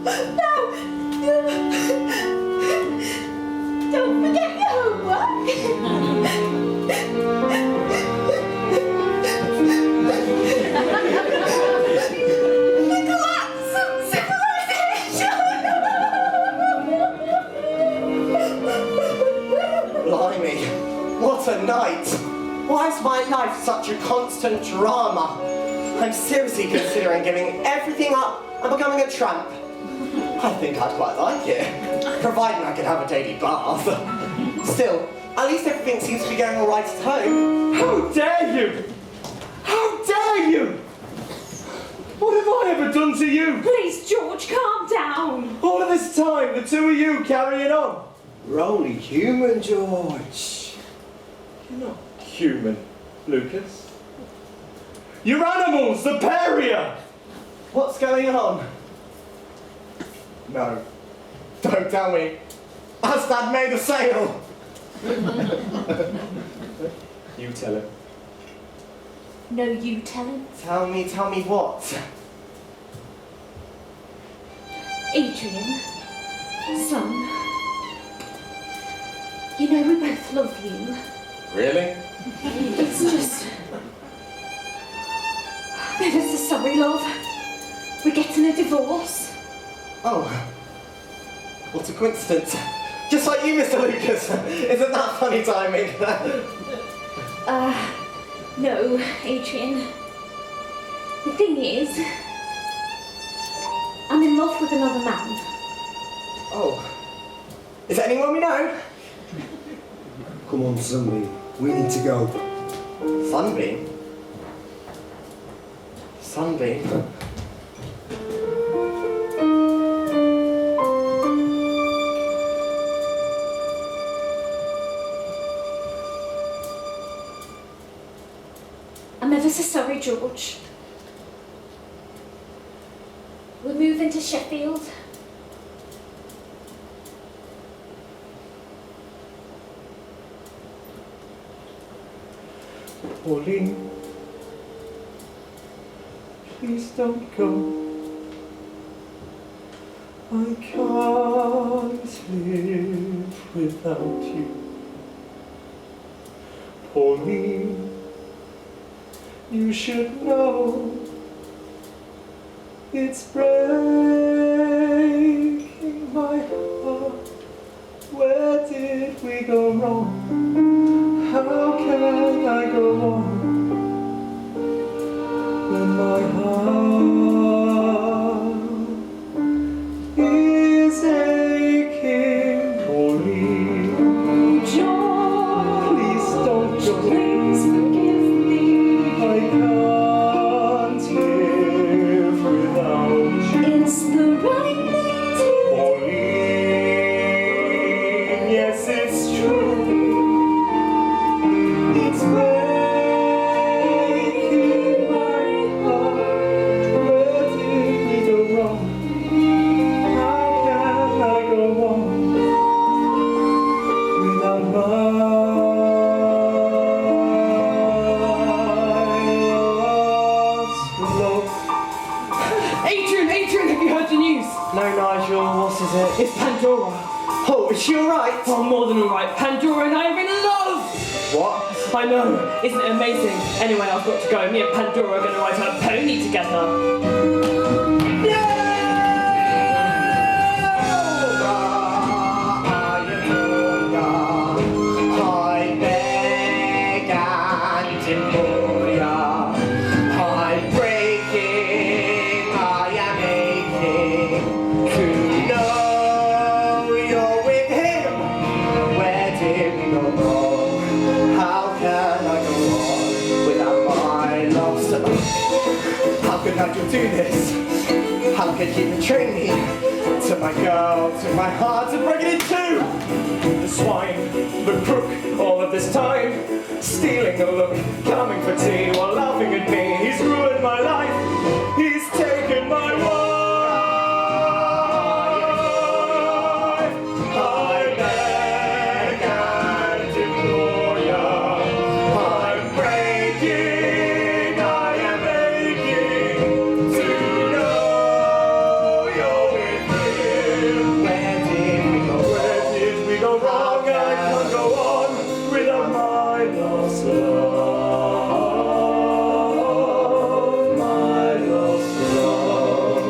No. Don't forget your homework. The collapse of civilization. Blimey, what a night! Why is my life such a constant drama? I'm seriously considering giving everything up and becoming a tramp. I think I'd quite like it, providing I could have a daily bath. Still, at least everything seems to be going all right at home. How dare you? How dare you? What have I ever done to you? Please, George, calm down. All of this time, the two of you carrying on. We're only human, George. You're not human, Lucas. You're animals, the pair of you. What's going on? No. Don't tell me. Has Dad made a sale? You tell him. No, you tell him. Tell me what? Adrian, son, you know we both love you. Really? It's just... I'm ever so sorry, love. We're getting a divorce. Oh. What a coincidence. Just like you, Mr. Lucas. Isn't that funny timing? No, Adrian. The thing is, I'm in love with another man. Oh. Is it anyone we know? Come on, Sunbeam. We need to go. Sunbeam? Sunbeam? I'm ever so sorry, George. moving to Sheffield. Pauline, please don't go. I can't live without you. Pauline, you should know it's breaking my heart. Where did we go wrong? How can I go on when my heart is aching? Pauline, please don't go. Please forgive me. I can't live without you. It's the right thing to Pauline, yes, it's true. It's breaking my heart. Where did we go wrong? How can I go on without my lost love? Adrian, have you heard the news? No, Nigel, what is it? It's Pandora. Oh, is she alright? Oh, more than alright. Pandora and I are in love! What? I know, isn't it amazing? Anyway, I've got to go. Me and Pandora are going to ride on a pony together. I beg and implore ya. I'm breaking, I am aching to know you're with him. Where did we go wrong? How can I go on without my lost love? How could Nigel do this? How could he betray me? To my girl, to my heart, and break it in two! The swine, the crook, all of this time, stealing a look, coming for tea while laughing at me. He's ruined my life, he's taken my wife. I beg and implore ya. I'm breaking, I am aching to know you're with him. Where did we go Where did we go wrong? I can't go on without my lost love, my lost love.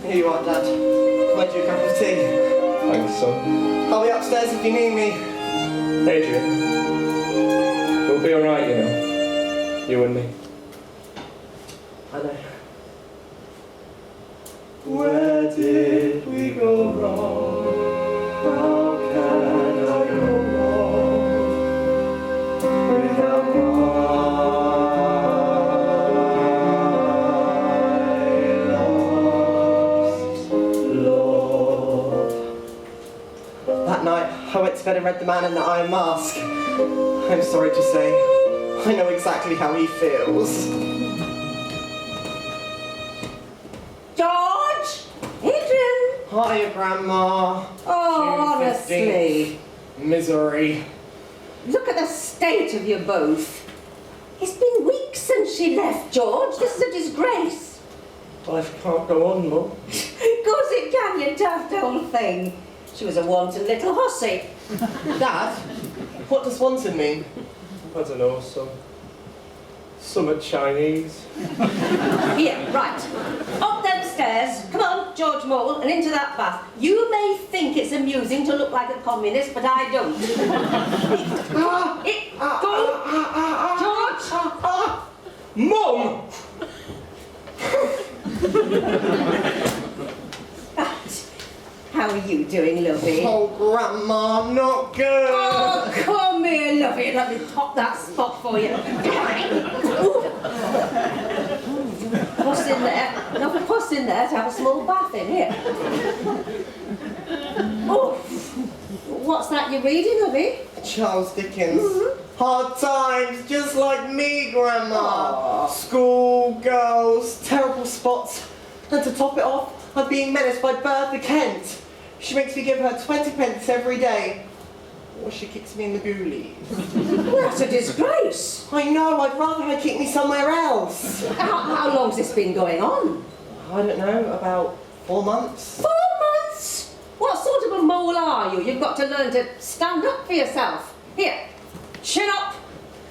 Here you are, Dad. Made you a cup of tea. Thanks, son. I'll be upstairs if you need me. Adrian, we'll be alright, you know. You and me. I know. Where did we go wrong? How can I go wrong without my lost love? That night, I went to bed and read The Man in the Iron Mask. I'm sorry to say, I know exactly how he feels. George! Adrian! Hiya, Grandma. Oh, June honestly. 15th. Misery. Look at the state of you both. It's been weeks since she left, George. This is a disgrace. Life can't go on, Mum. Of course it can, you daft old thing. She was a wanton little hussy. Dad, what does wanted mean? I don't know, some are Chinese. Here, right. Up them stairs. Come on, George Mole, and into that bath. You may think it's amusing to look like a communist, but I don't. Go! George! Mum! How are you doing, lovey? Oh, Grandma, I'm not good. Oh, come here, lovey. Let me pop that spot for you. Puss in there. Enough of puss in there to have a small bath in here. Oh, what's that you're reading, lovey? Charles Dickens. Hard times, just like me, Grandma. School, girls, terrible spots. And to top it off, I'm being menaced by Bertha Kent. She makes me give her 20 pence every day. Or she kicks me in the goolies. Well, that's a disgrace. I know, I'd rather her kick me somewhere else. How long's this been going on? I don't know, about 4 months. 4 months? What sort of a mole are you? You've got to learn to stand up for yourself. Here, chin up,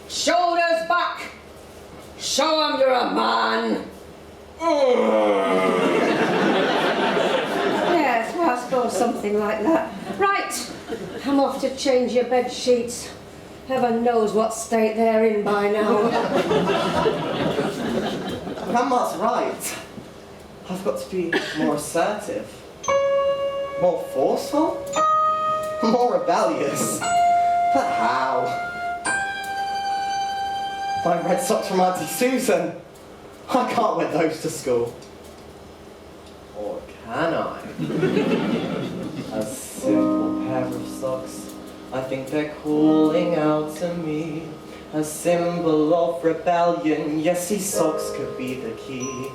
shoulders back. Show 'em you're a man. Yes, well, I suppose something like that. Right, I'm off to change your bed sheets. Heaven knows what state they're in by now. Grandma's right. I've got to be more assertive, more forceful, more rebellious. But how? My red socks from Auntie Susan. I can't wear those to school. Or can I? A simple pair of socks. I think they're calling out to me. A symbol of rebellion. Yes, these socks could be the key.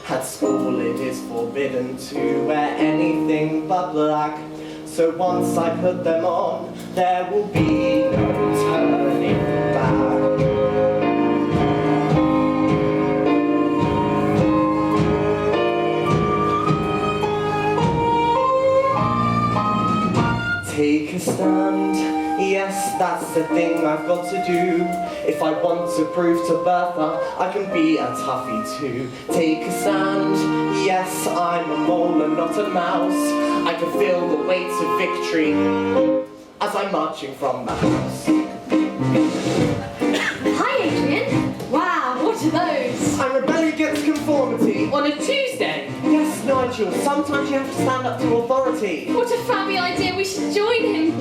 At school it is forbidden to wear anything but black. So once I put them on, there will be no turning back. Take a stand, yes, that's the thing I've got to do. If I want to prove to Bertha, I can be a toughie too. Take a stand, yes, I'm a mole and not a mouse. I can feel the weight of victory as I'm marching from the house. Hi, Adrian. Wow, what are those? I'm rebelling against conformity. On a Tuesday? Yes, Nigel, sometimes you have to stand up to authority. What a fabby idea, we should join him.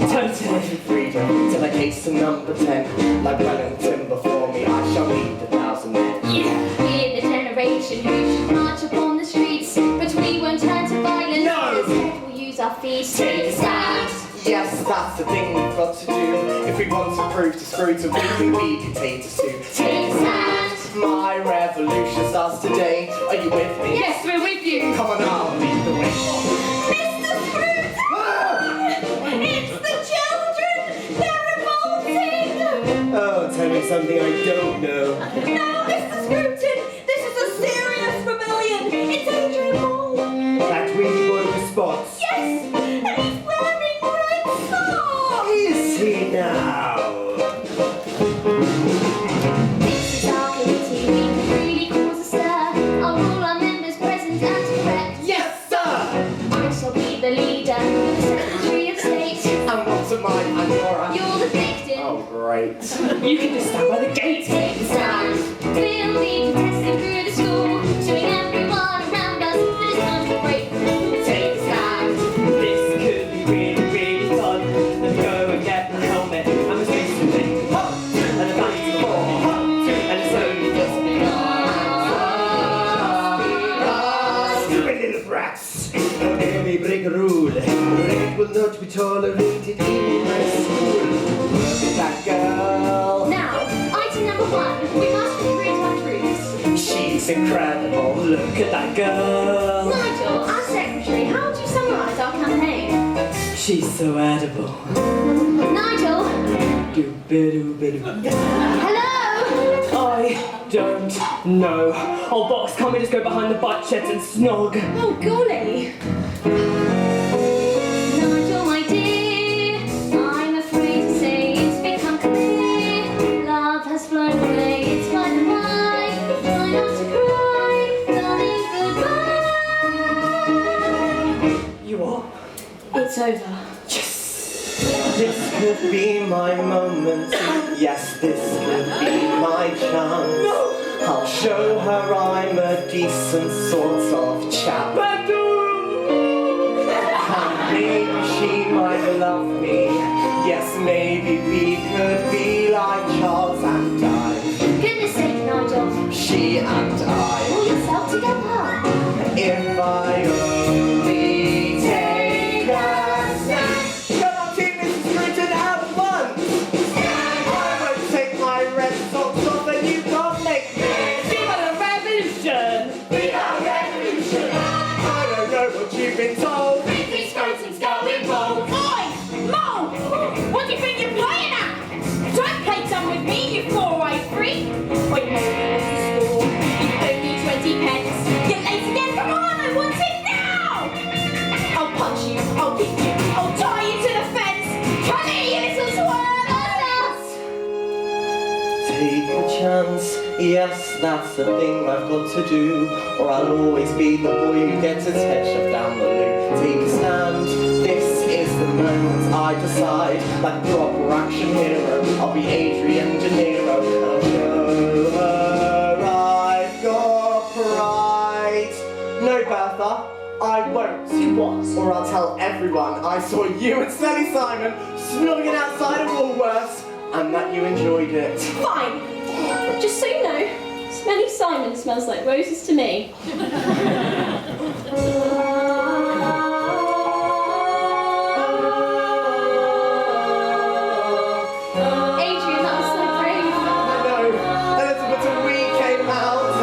Totally freedom till I taste to number 10. Like Wellington before me, I shall lead 1,000 men. Yeah, we're the generation who should march upon the streets, but we won't turn to violence. No! Instead, we'll use our feet. Take a stand. Yes, that's the thing we've got to do. If we want to prove to Scruton, we can be dictators too. Take a stand. My revolution starts today. Are you with me? Yes, we're with you. Come on, I'll lead the way. Mr. Scruton! It's the children! They're revolting! Oh, tell me something I don't know. No, Mr. Scruton! This is a serious rebellion! It's Adrian Mole! That weedy boy with spots. Yes! And he's wearing red socks! Is he now? This is our committee, we can really cause a stir. Are all our members present and correct? Yes, sir! I shall be the leader, the Secretary of State. And what's at mine, Angora? You're the victim. Oh, great. You can just stand by the gate. Take a stand. We'll be protesting through the school, showing everyone around us that it's time to break the rules. Take a stand. This could be really, really fun. Let me go and get my helmet and my space suit. Hop! And a back to the wall. Hop! And it's only just begun. Stupid little brats. Any break a rule. Rape will not be tolerated in my school. That girl. Now, item number 1, we must recruit our troops. She's incredible. Look at that girl. Nigel, our secretary, how would you summarise our campaign? She's so edible. Nigel! Doo-ba-doo-ba-doo. Hello! I don't know. Oh, Box, can't we just go behind the bike sheds and snog? Oh, golly! Nigel, my dear, I'm afraid to say it's become clear. Love has flown away, it's by the by. Try not to cry, darling, goodbye. You are? It's over. This could be my moment. Yes, this could be my chance. I'll show her I'm a decent sort of chap. And maybe she might love me. Yes, maybe we could be like Charles and I. Goodness sake, Nigel. She and I. Pull yourself together. If I only take a stand. Come on, team, Mrs. Scruton, out at once. Stand by that's the thing I've got to do, or I'll always be the boy who gets his head shoved down the loo. Take a stand, this is the moment I decide. Like a proper action hero, I'll be Adrian De Niro, and I'll show her I've got pride. No, Bertha, I won't. You what? Or I'll tell everyone I saw you and Smelly Simon snogging outside of Woolworths, and that you enjoyed it. Fine. Just so you know, Smelly Simon smells like roses to me. Adrian, that was so brave. I know, Elizabeth and we came out.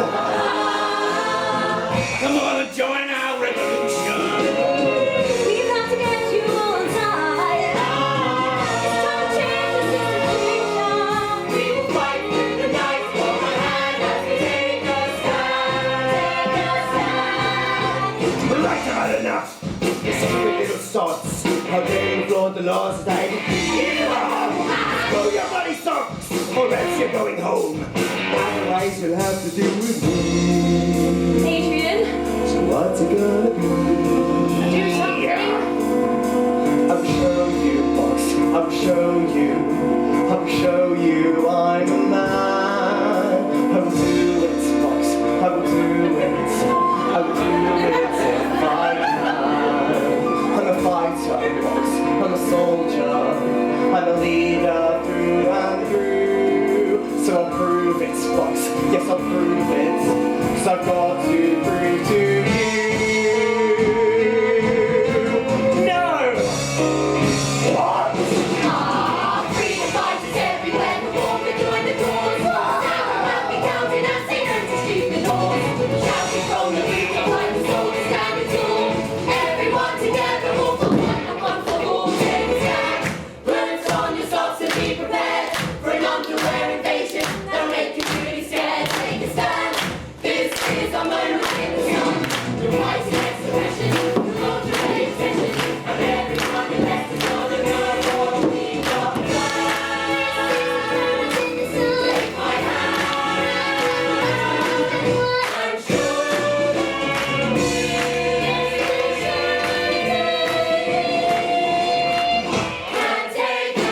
Come on and join our revolution. We've got to get you on side. It's time to change the situation. We will fight through the night, hold my hand as we take a stand. Right, I've had enough. You stupid little sods. How dare you flaunt the laws that I throw your bloody socks, or else you're going home. Otherwise you'll have to deal with me. Adrian, So what's it gonna be? do something. I'll show you, box. I'll show you. I'll show you I'm a man. I will do it, box. I will do it. I will do it if I can. I'm a fighter, box. I'm a soldier. I'm a leader through and through. So I'll prove it, box. Yes, I'll prove it. 'Cause I've got to prove to you. No! What? Freedom fighters everywhere, before we join the cause. Now we'll be counting and singing to stupid laws. Shouting from the roof, like the soldiers standing tall. Everyone together, all for one and one for all. Take a stand, put on your socks and be prepared for an underwear invasion. They'll make you really scared. Take a stand, this is our moment in the sun. The right against oppression, the Lord of attention, and everyone in left is gonna go for we got take my hand. I'm sure can take a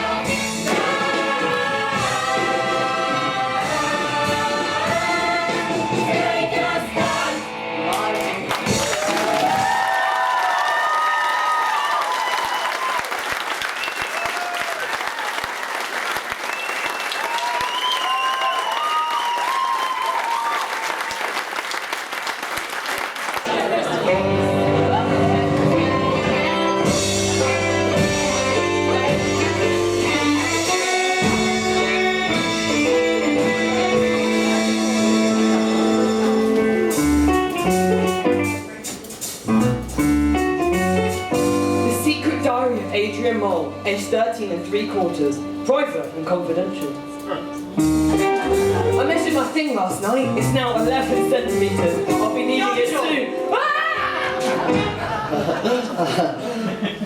stand. Take a stand. The Secret Diary of Adrian Mole, age 13 3/4, private and confidential. I measured my thing last night. It's now 11 centimeters. I'll be needing it soon.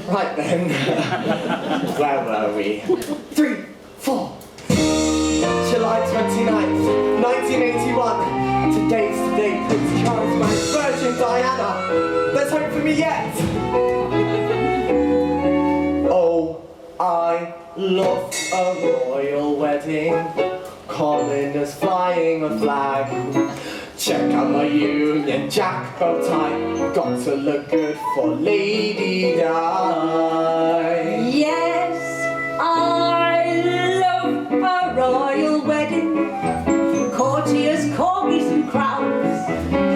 Right then. Where were we? 3, 4. July 29th, 1981. Today's the day Prince Charles married Virgin Diana. There's hope for me yet. Oh, I love a royal wedding. Commoners flying a flag. Check out my Union Jack bow tie. Got to look good for Lady Di. Yes, I love a royal wedding. Courtiers, corgis and crowns.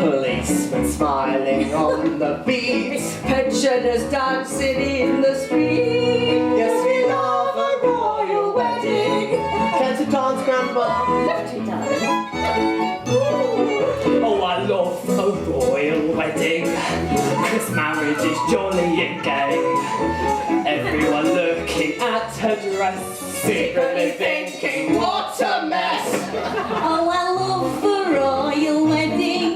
Policemen smiling on the beat. Pensioners dancing in the street. Yes, we love a royal wedding. Can't you dance, Grandma? Love to, darling. Oh, I love a royal wedding, 'cause marriage is jolly and gay. Everyone looking at her dress, secretly thinking, what a mess. Oh, I love the royal wedding.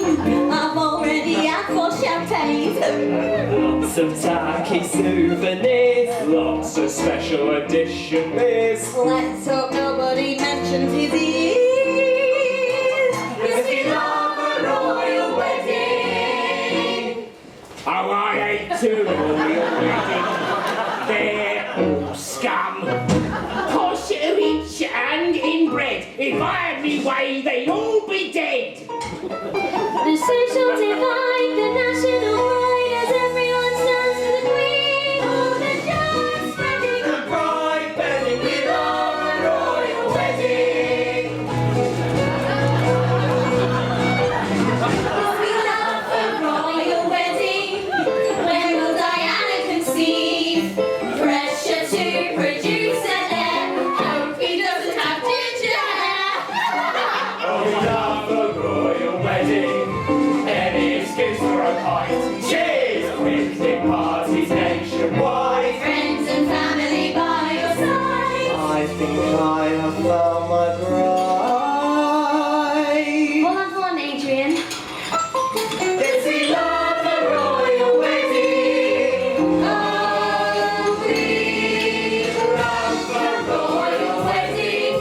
I've already had 4 champagnes. Lots of tacky souvenirs, lots of special edition beers. Let's hope nobody mentions his ears. Yes, we late to the royal wedding. They're all scum. Posh, rich and inbred. If I had me way, they'd all be dead. The social divide, the national pride, as everyone stands for the Queen. All the jazz spreading, The bride bending, we love a royal wedding. we love a royal wedding. When will Diana conceive? Pressure to produce an heir. Hope he doesn't have ginger hair. Oh, we love a royal wedding. Any excuse for a pint. Cheers! Picnic parties nationwide. Friends and family by your side. I think I have found my bride. All have one, Adrian. Yes, we love a royal wedding. Oh, we love a royal wedding.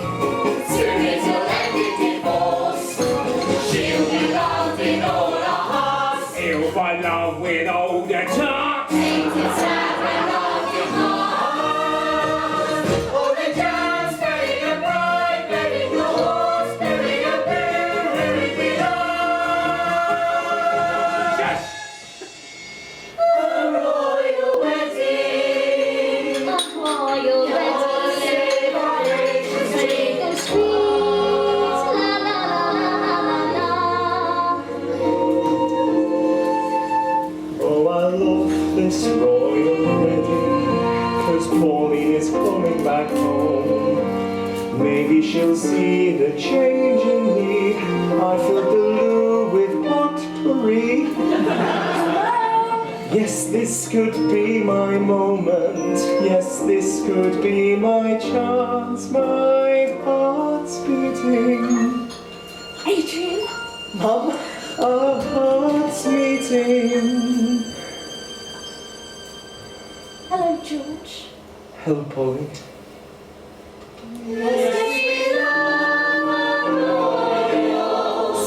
Soon it will end in divorce. She'll be loved in all our hearts. He'll find love with all the tarts. Painted sad when loved in heart. All the jazz spreading a bride, bedding the horse, bearing a bill, really we love. Just A royal wedding. A royal wedding. Sing the sweet la la la la la la. Oh, I love this royal wedding, 'cause Pauline is coming back home. Maybe she'll see the change in me. I feel the loo with potpourri. Yes, this could be my moment. Yes, this could be my chance. My heart's beating. Adrian. Mum, Our hearts meeting. Hello, George. Hello, Pauline.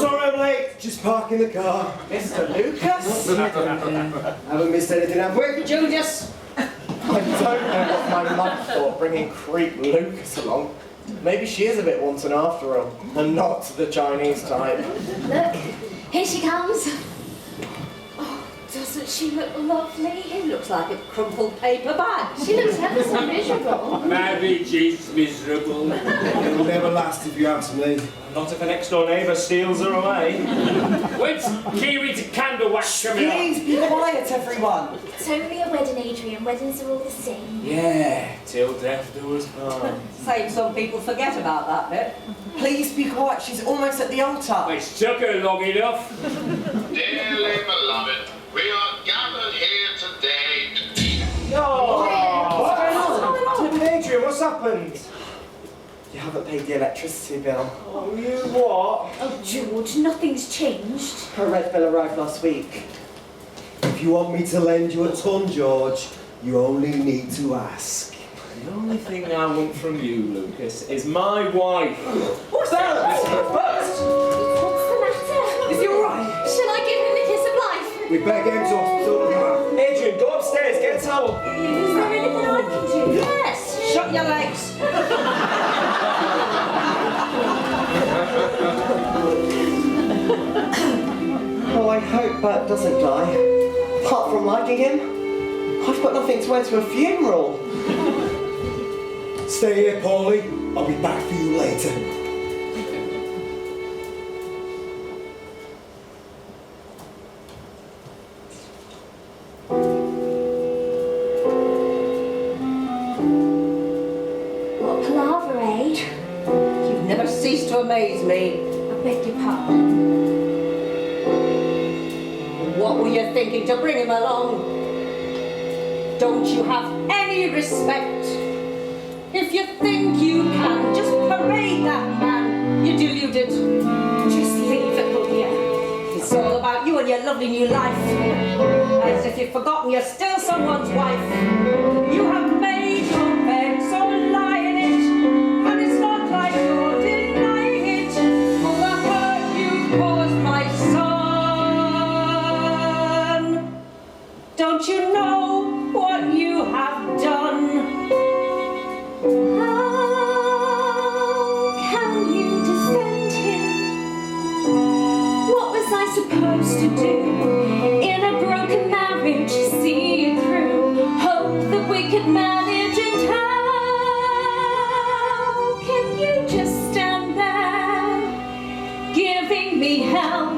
Sorry I'm late. Just parking the car. Mr. Lucas? Haven't missed anything, have we? Judas! I don't know what my mum thought bringing creep Lucas along. Maybe she is a bit wanton after all, and not the Chinese type. Look, here she comes. Oh, doesn't she look lovely? It looks like a crumpled paper bag. She looks ever so miserable. marriage is miserable. It'll never last if you ask me. Not if a next door neighbour steals her away. When's Kiri to candle wax coming up? Please be quiet, everyone. It's only a wedding, Adrian. Weddings are all the same. Yeah, till death do us part. Save some people forget about that bit. Please be quiet. She's almost at the altar. It's took her long enough. Dearly beloved, we are gathered here today to What's going on? Adrian, what's happened? You haven't paid the electricity bill. Oh, you what? Oh, George, nothing's changed. Her red bill arrived last week. If you want me to lend you a ton, George, you only need to ask. The only thing I want from you, Lucas, is my wife. What's that? What's the matter? Is he alright? Shall I give him the kiss of life? We better get him to hospital. Adrian, go upstairs, get a towel. Is there anything I can do? Yes! Shut your legs! Oh, I hope Bert doesn't die. Apart from liking him, I've got nothing to wear to a funeral. Stay here, Paulie. I'll be back for you later. What palaver, eh? You've never ceased to amaze me. I beg your pardon. What were you thinking to bring him along? Don't you have any respect? If you think you can just parade that man, you're deluded. Just leave it, will you? It's all about you and your lovely new life. As if you've forgotten you're still someone's wife. You have made your bed, so lie in it. And it's not like you're denying it. For the hurt you caused my son. Don't Don't you know what you have done? How can you defend him? What was I supposed to do? In a broken marriage, see it through. Hope that we could manage, and how can you just stand there giving me hell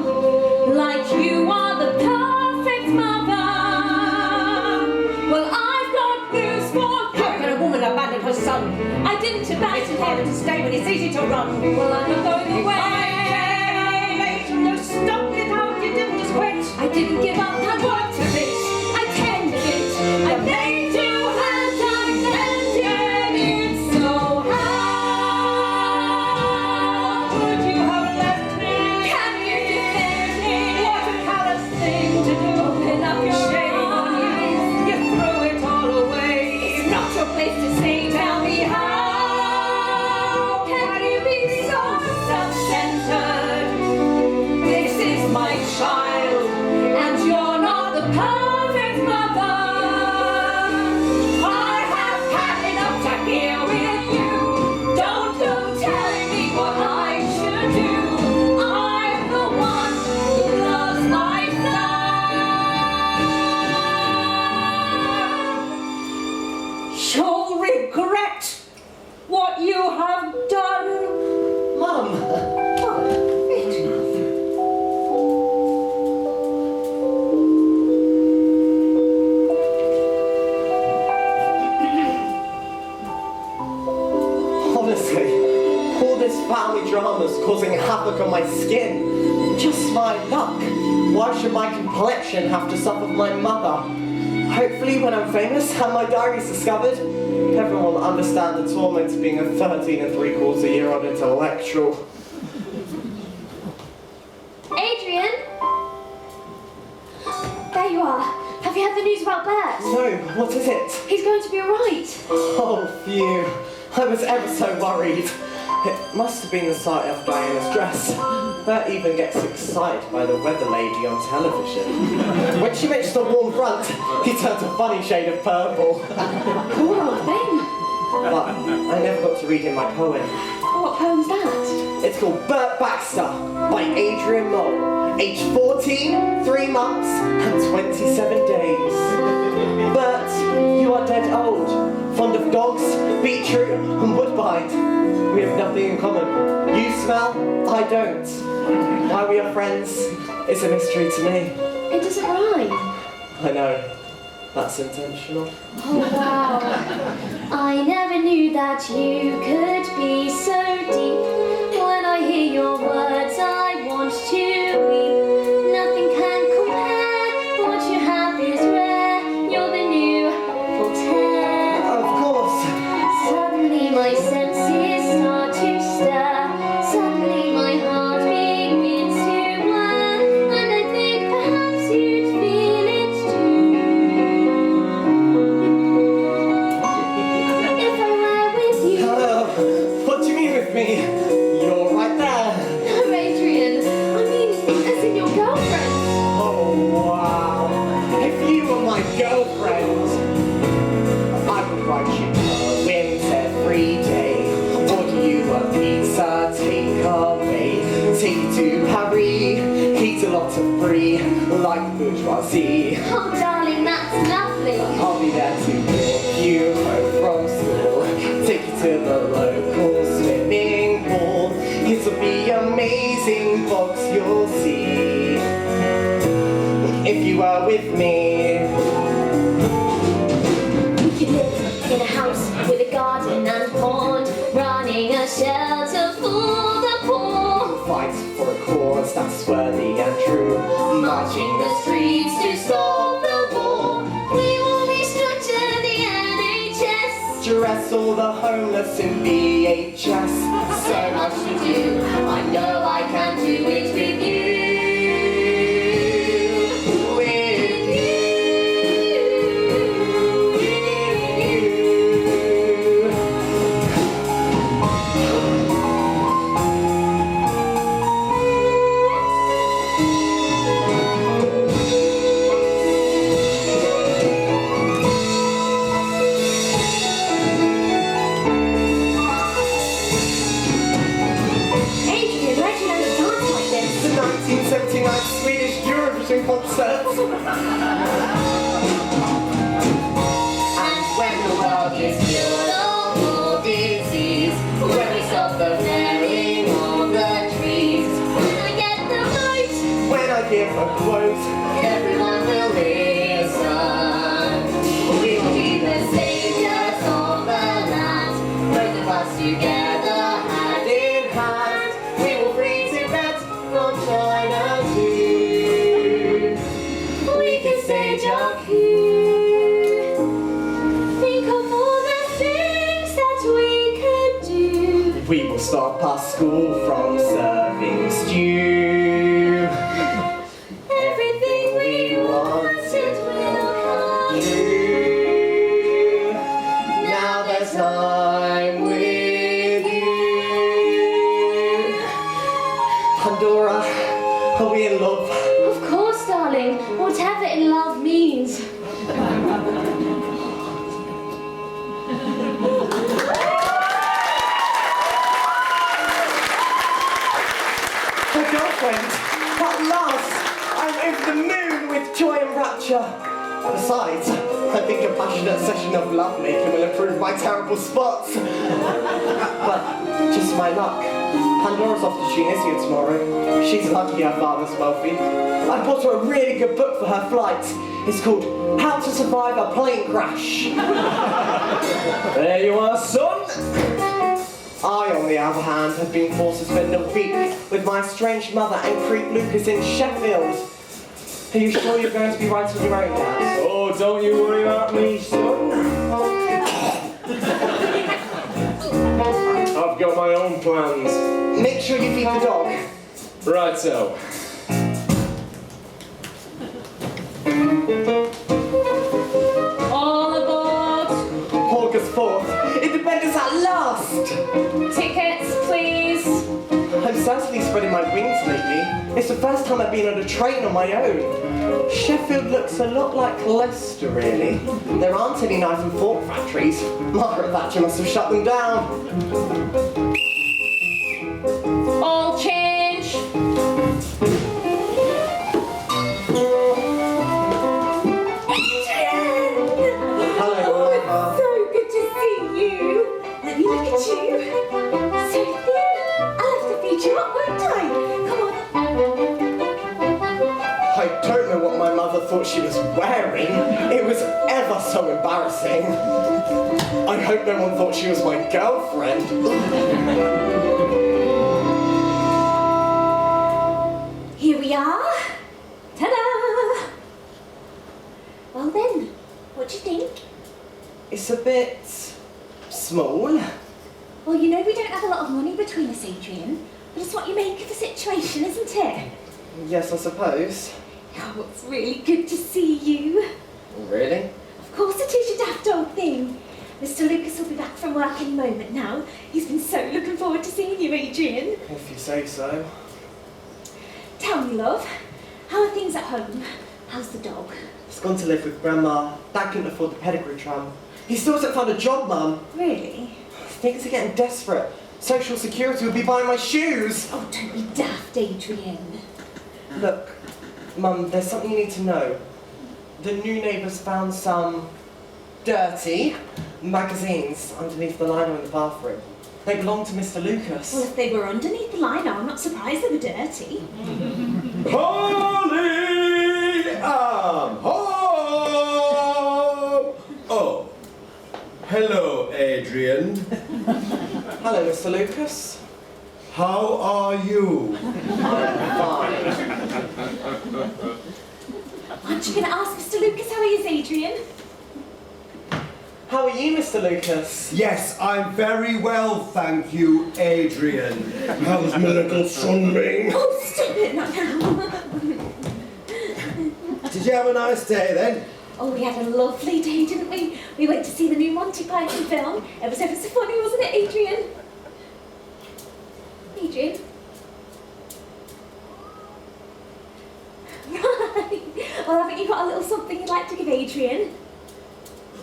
like you are the perfect mother? Well, I've got news for you. How can a woman abandon her son? I didn't abandon It's harder him. to stay when it's easy to run. Well, I'm not going away. You stuck it out, you didn't just quit. I didn't give up. I worked a bit. I tended it. I made you, and I mended it. So how Would you have left me? can you defend me? What a callous thing to do. Open up your Shame on you. You threw it all away. It's not your place to say. Tell me how can you be so self-centered? This is my child, and you're not the perfect mother. I have had enough to hear with you. Don't go telling me what I should do. I'm the one who loves my son. You'll regret what you have done. Mum! Honestly, all this family drama's causing havoc on my skin. Just my luck. Why should my complexion have to suffer my mother? Hopefully when I'm famous and my diary's discovered, everyone will understand the torment of being a 13 3/4-year-old intellectual. Adrian? There you are. Have you heard the news about Bert? No, what is it? He's going to be alright. Oh, phew. I was ever so worried. It must have been the sight of Diana's dress. Bert even gets excited by the weather lady on television. When she mentions the warm front, he turns a funny shade of purple. Poor old thing. But I never got to read him my poem. What poem's that? It's called Bert Baxter by Adrian Mole. Age 14, 3 months, and 27 days. Bert, you are dead old. Fond of dogs, beetroot, and woodbine. We have nothing in common. You smell, I don't. Why we are friends is a mystery to me. It doesn't rhyme. I know. That's intentional. Oh wow. I never knew that you could be so deep. When I hear your words, I want to weep. Nothing can compare. What you have is rare. You're the new Voltaire. Of course. Suddenly my senses start to stir. Suddenly my heart begins to whir. And I think perhaps you'd feel it too. If I were with you. What do you mean with me? You're right there. No, Adrian. I mean, as in your girlfriend. Oh, wow. If you were my girlfriend, I would write you poems every day. Order you a pizza, take away. Take you to Paris, eat a lot of brie, like bourgeoisie. Oh, darling, that's lovely. I'll be there to walk you home from school. Take you to the local swimming pool. It'll be amazing, folks, you'll see. If you are with me. We could live in a house with a garden and pond, running a shelter for the poor. Fight for a cause that's worthy and true. Marching the streets to stop the war. We will restructure the NHS. Dress all the homeless in VHS. So much to do. I know I can do it with you. With you. concert. And when the world is cured of all disease, when we stop the felling of the trees, when I get the vote, When I give a quote, everyone will listen. We will be the saviors of the land, both of us together, hand in hand. We will free Tibet from China too. We can stage a coup. Think of all the things that we could do. we will stop our school from serving stew. Everything we wanted will come true. Now there's time with you. Pandora, are we in love? Of course, darling. Whatever in love means. My girlfriend, at last, I'm over the moon with joy and rapture. Besides, I think a passionate session of lovemaking will improve my terrible spots. But just my luck. Pandora's off to Tunisia tomorrow. She's lucky her father's wealthy. I bought her a really good book for her flight. It's called How to Survive a Plane Crash. There you are, son. I, on the other hand, have been forced to spend a week with my estranged mother and Creep Lucas in Sheffield. Are you sure you're going to be right on your own, Dad? Oh, don't you worry about me, son. I've got my own plans. Make sure you feed the dog. Righto. All aboard. August 4th. Independence at last! Tickets, please. I'm certainly spreading my wings lately. It's the first time I've been on a train on my own. Sheffield looks a lot like Leicester, really. There aren't any knife and fork factories. Margaret Thatcher must have shut them down. All change. Hello, So good to see you. Let me look at you. So thin. I'll have to feed you up, won't I? Come on. I don't know what my mother thought she was wearing. It was ever so embarrassing. I hope no one thought she was my girlfriend. Here we are. Ta-da! Well then, what do you think? It's a bit small. Well, you know we don't have a lot of money between us, Adrian. But it's what you make of the situation, isn't it? Yes, I suppose. Oh, it's really good to see you. Really? Of course it is, you daft old thing. Mr. Lucas will be back from work any moment now. He's been so looking forward to seeing you, Adrian. If you say so. Tell me, love, how are things at home? How's the dog? He's gone to live with Grandma. Dad couldn't afford the pedigree tram. He still hasn't found a job, Mum. Really? Things are getting desperate. Social Security will be buying my shoes. Oh, don't be daft, Adrian. Look, Mum, there's something you need to know. The new neighbours found some dirty magazines underneath the liner in the bathroom. They belong to Mr. Lucas. Well, if they were underneath the liner, I'm not surprised they were dirty. Polly, I'm home! Oh, hello, Adrian. Hello, Mr. Lucas. How are you? Fine. Aren't you going to ask Mr. Lucas how he is, Adrian? How are you, Mr. Lucas? Yes, I'm very well, thank you, Adrian. How's my little son being? Oh, stop it, not now. Did you have a nice day then? Oh, we had a lovely day, didn't we? We went to see the new Monty Python film. It was ever so funny, wasn't it, Adrian? Adrian? Right. Well, haven't you got a little something you'd like to give Adrian?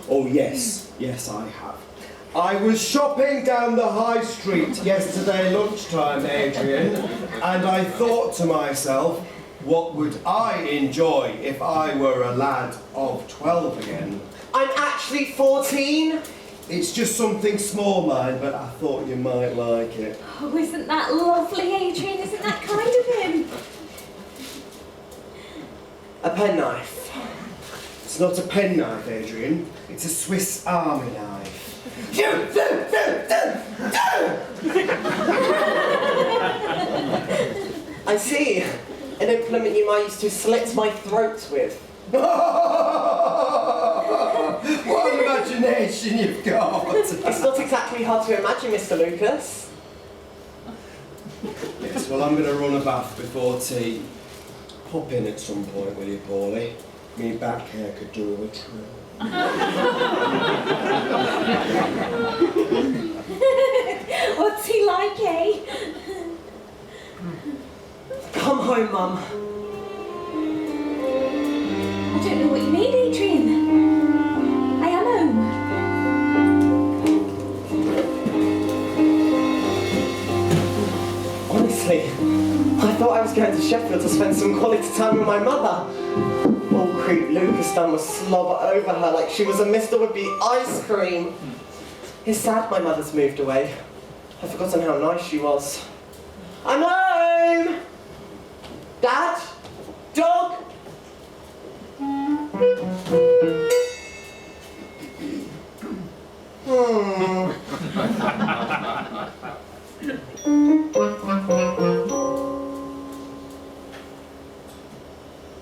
Oh yes, yes I have. I was shopping down the high street yesterday lunchtime, Adrian, and I thought to myself, What would I enjoy if I were a lad of 12 again? I'm actually 14. It's just something small, mine, but I thought you might like it. Oh, isn't that lovely, Adrian? Isn't that kind of him? A penknife. It's not a penknife, Adrian. It's a Swiss Army knife. I see. An implement you might use to slit my throat with. What imagination you've got! It's not exactly hard to imagine, Mr. Lucas. Yes, well, I'm going to run a bath before tea. Pop in at some point, will you, Paulie? Me back hair could do with a trim. What's he like, eh? Come home, Mum. I don't know what you mean, Adrian. I am home. Honestly, I thought I was going to Sheffield to spend some quality time with my mother. All creep Lucas done was slobber over her like she was a Mr. Would-be ice cream. It's sad my mother's moved away. I've forgotten how nice she was. I'm home! Dad? Dog?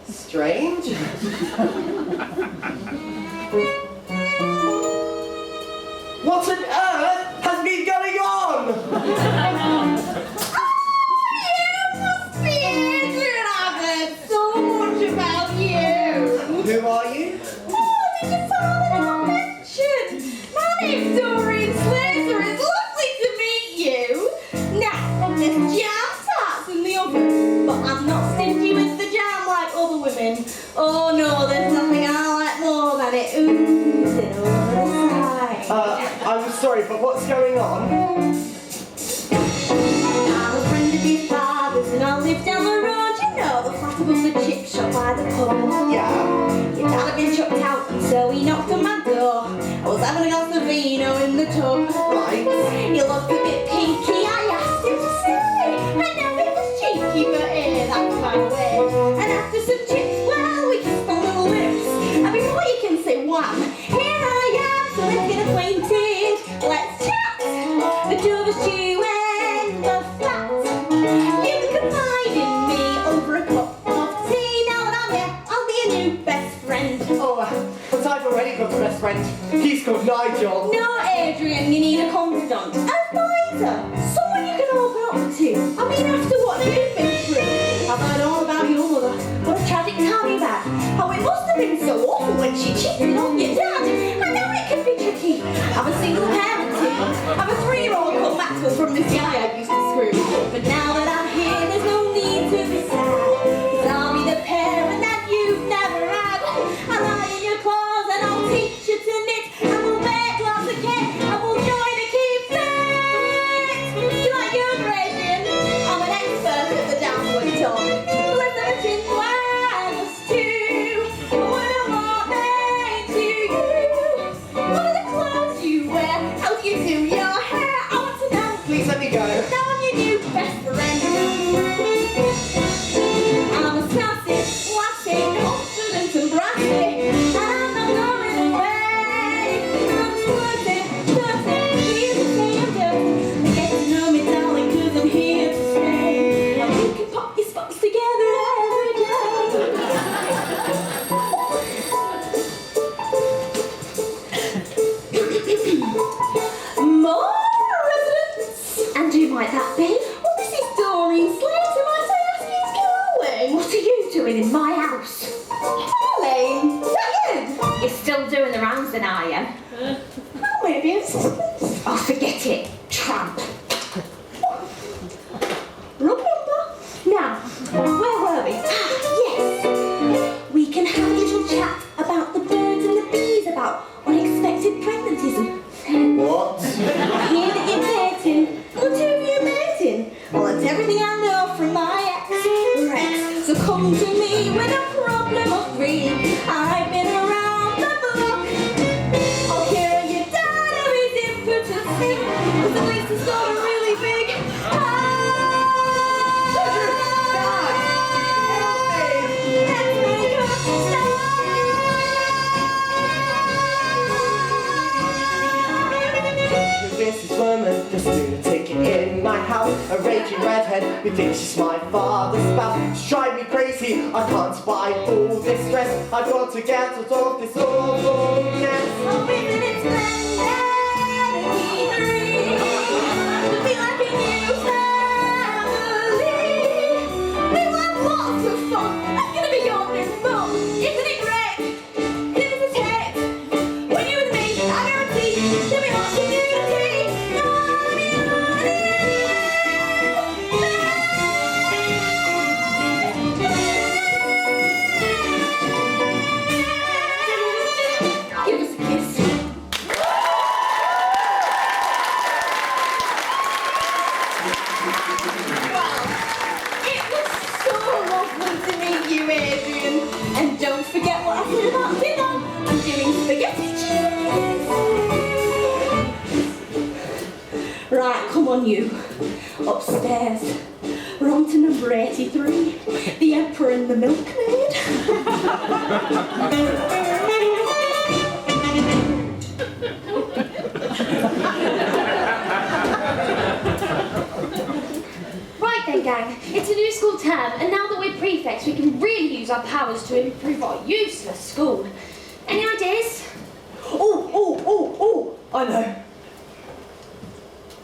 Strange. What on earth has been going on? Who are you? Oh, did you find that I mentioned? My name's Doreen Slater. It's lovely to meet you. Now, there's jam tarts in the oven, but I'm not stingy with the jam like other women. Oh no, there's nothing I like more than it oozing over the side. I'm sorry, but what's going on? I'm a friend of your father's and I live down the road. You know, the flat above the chip shop by the pub. Yeah. Your dad had been chucked out, so he knocked on my door. I was having a glass of vino in the tub. Right. He looked a bit pinky, I asked him to stay. I know it was cheeky, but that's my way. And after some chips, well, we kissed on the lips. And before you can say wham, here I am, so let's get acquainted. Let's chat. The two of us chewing the fat. You can confide in me over a cup of tea. Now that I'm here, I'll be a new best friend. Oh, but I've already got a best friend. He's called Nigel. No, Adrian, you need a confidant. Advisor. Someone you can open up to. I mean, after what you've been through. I've heard all about your mother. What a tragic time you've had. How it must have been so awful when she cheated on your dad. I know it can be tricky. I'm a single parent too. I'm a 3-year-old called Maxwell from this guy I used to screw. But now that I'm here, there's no need to be sad. 'Cause I'll be the parent that you've never had. I'll lie in your claws and I'll teach you to knit. And we'll make lots of cake and we'll join a keep fit. Do you like yoga, Adrian? I'm an expert at the downward dog. Let's have a chin while us too. What I want made to you. What are the clothes you wear? How do you do your hair? I want to know. Please let me go. Now I'm your new best friend. I'm a sassy, lassie, confident and brassy, and I'm not going away. I'm 20, 30, here's the thing I'm doing. Get to know me, darling, 'cause I'm here to stay. And we can pop your spots together every day. More residents! And who might that be? Well, this is Doreen Slater. Might I ask who's going? What are you doing in my house? Darling, is that you? You're still doing the rounds then, are you? Oh, maybe assistance. Oh, forget it. Tramp. Remember? Now, where were we? Yes. We can have a little chat about the birds and the bees, about unexpected pregnancies and What? I hear that you're dating. What are you dating? Well, it's everything I know from my ex. So come history. I've been around the block. I'll carry your dad or his impotency, 'cause at least he's got a really big heart. Let's make a start. This is woman, just lunatic in my house, a raging redhead who thinks she's my father's spouse. She's driving me crazy, I can't buy all this stress. I've got to get out of this awful mess. Oh, isn't it splendid to be free? To be like a new family. We'll have lots of fun. I'm gonna be on this boat. Isn't it great? Give us a text. When you're with me, I guarantee there'll be lots of unity. Give us a kiss. It was so lovely to meet you, Adrian. And don't forget what I said about dinner. I'm doing spaghetti cheese. Right, come on you. Upstairs. We're on to number 83. The Emperor and the Milkmaid. Right then, gang. It's a new school term, and now that we're prefects, we can really use our powers to improve our useless school. Any ideas? Oh, I know.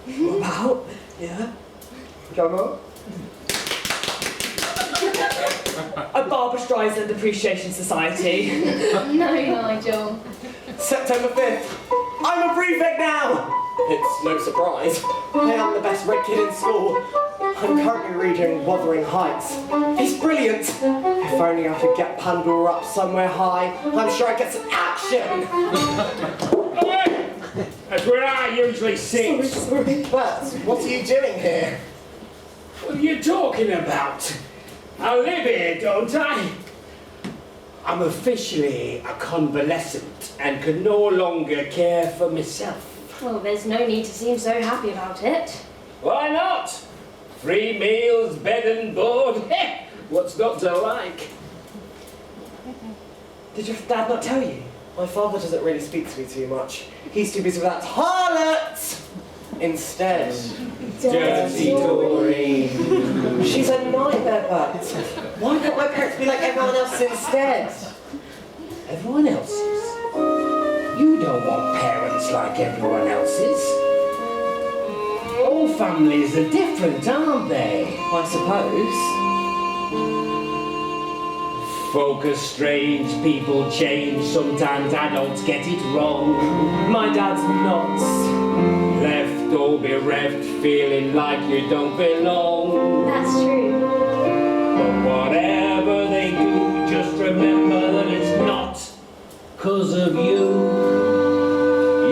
What about? Yeah? Drum roll. A Barbra Streisand Appreciation Society. No, Nigel. September 5th. I'm a prefect now! It's no surprise. I am the best red kid in school. I'm currently reading Wuthering Heights. It's brilliant. If only I could get Pandora up somewhere high, I'm sure I'd get some action. That's where I usually sit. Sorry. But what are you doing here? What are you talking about? I live here, don't I? I'm officially a convalescent and can no longer care for myself. Well, there's no need to seem so happy about it. Why not? Free meals, bed and board. What's not to like? Did your dad not tell you? My father doesn't really speak to me too much. He's too busy with that harlot! Instead, Dirty Tory. she's a nightmare, but why can't my parents be like everyone else instead? Everyone else's? You don't want parents like everyone else's. All families are different, aren't they? I suppose. Folk are strange, people change, sometimes adults get it wrong. My dad's nuts. Left or bereft, feeling like you don't belong. That's true. But whatever they do, just remember that it's not 'cause of you.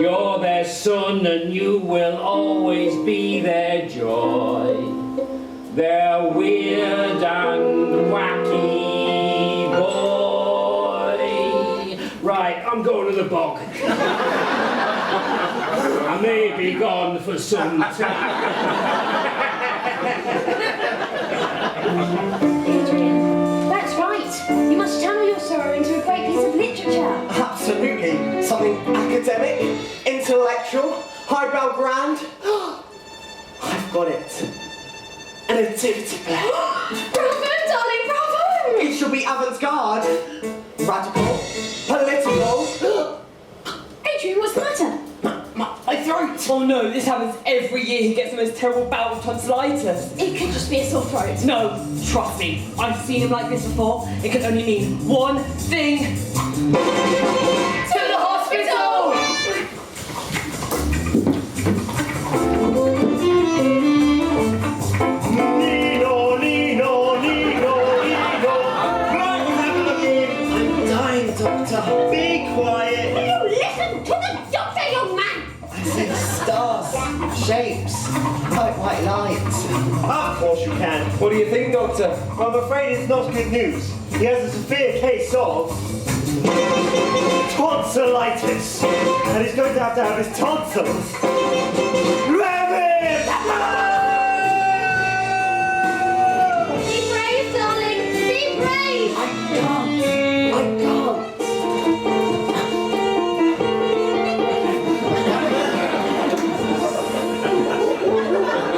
You're their son and you will always be their joy. Their weird and wacky boy. Right, I'm going to the bog. I may be gone for some time. Adrian, that's right. You must channel your sorrow into a great piece of literature. Absolutely. Something academic, intellectual, highbrow grand. I've got it. An nativity play. Bravo, darling, bravo! It shall be avant-garde, radical, political. Adrian, what's the matter? My throat. Oh no, this happens every year. He gets the most terrible bout of tonsillitis. It could just be a sore throat. No, trust me. I've seen him like this before. It can only mean one thing. To the hospital! Nino, Nino, Nino, Nino. Right, have a look in. I'm dying, Doctor. Be quiet. You listen to the doctor, young man! I said stars, shapes, white light. Of course you can. What do you think, Doctor? Well, I'm afraid it's not good news. He has a severe case of tonsillitis, and he's going to have his tonsils removed. Be brave, darling. Be brave. I can't.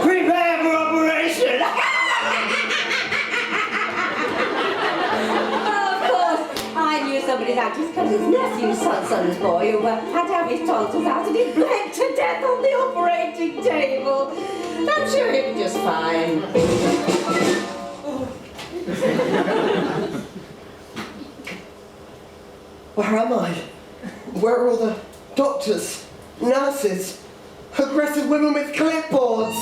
Prepare for operation. Of course, I knew somebody's had his cousin's nephew's son's boy who had to have his tonsils out and he bled to death on the operating table. I'm sure he'll be just fine. Where am I? Where are all the doctors, nurses, aggressive women with clipboards?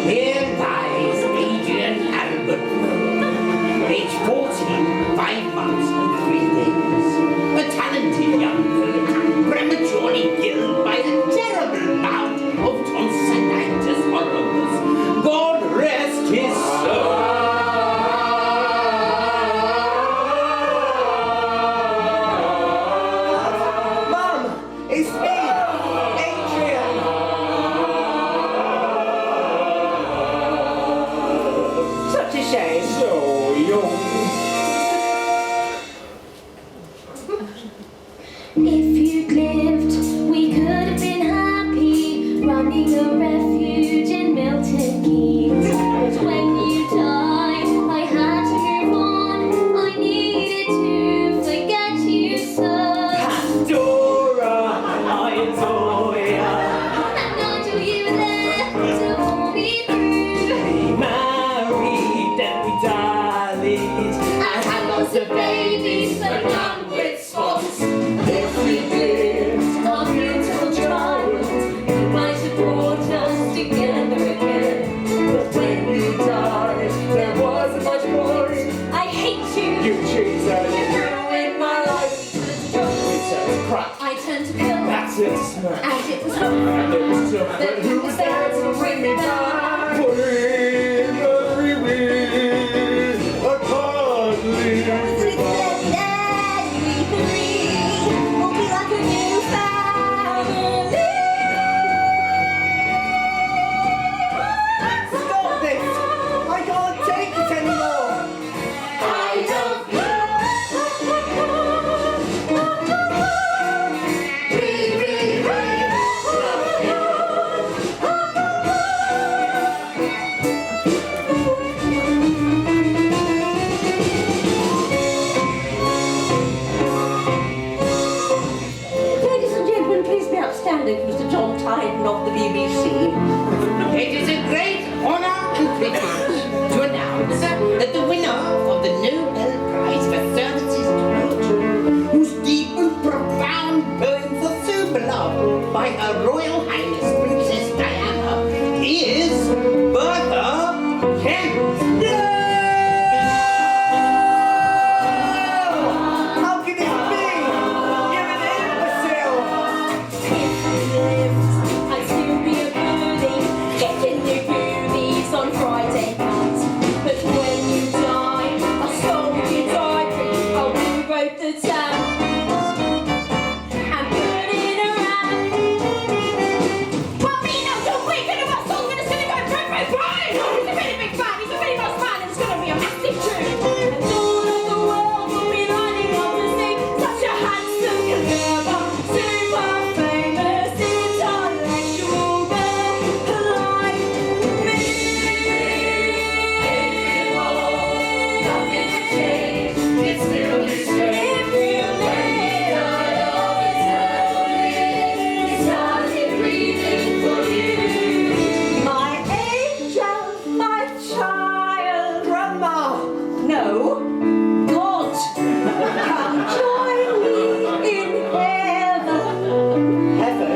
Here lies Adrian Albert Moore, age 14, 5 months and 3 days. A talented young poet, prematurely killed by a terrible bout of tonsillitis horrors. God rest his soul. Mum, it's me, Adrian. Such a shame. So young. If you'd lived, we could have been happy, running a refuge in Milton Keynes. But when you died, I had to move on. I needed to forget you so. Dora, I adore ya. And Nigel, you were there to hold me through. We married, then we dallied. I had lots of babies, but none with spots. If we lived our beautiful childhood, you might have brought us together again. But when you died, there wasn't much point. I hate you. You cheater. You ruined my life. It's a crap. I turned to pill, That's it. and it was wrong. And it was tough, but who was there to bring me back? Bring every week. I can't leave me back. We three will be like a new family. Stop this! I can't take it anymore! I love you. We Ladies and gentlemen, please be outstanding for Mr. John Tyden of the BBC. It is a great honor and privilege to announce that the winner of the Nobel Prize for Services to Culture, whose deep and profound poems are so beloved by Her Royal Highness Princess Diana, is Bertha Kent. How can it be? You're an imbecile! I'd still be a goodie, getting new boobies on Friday night. But when you died, I stole your diary, I rewrote the town and put it around. Well, me now, don't wait, gonna have a song and it's gonna go through my brain. He's a really big fan, he's a really nice man, and it's gonna be a massive tune. And all of the world will be lining up to see such a handsome, clever, super famous, intellectual girl like me. Nothing's changed, it's still the same. If you live, I started breathing for you. My angel, my child, Grandma. No, God. Come join me in heaven. Heaven?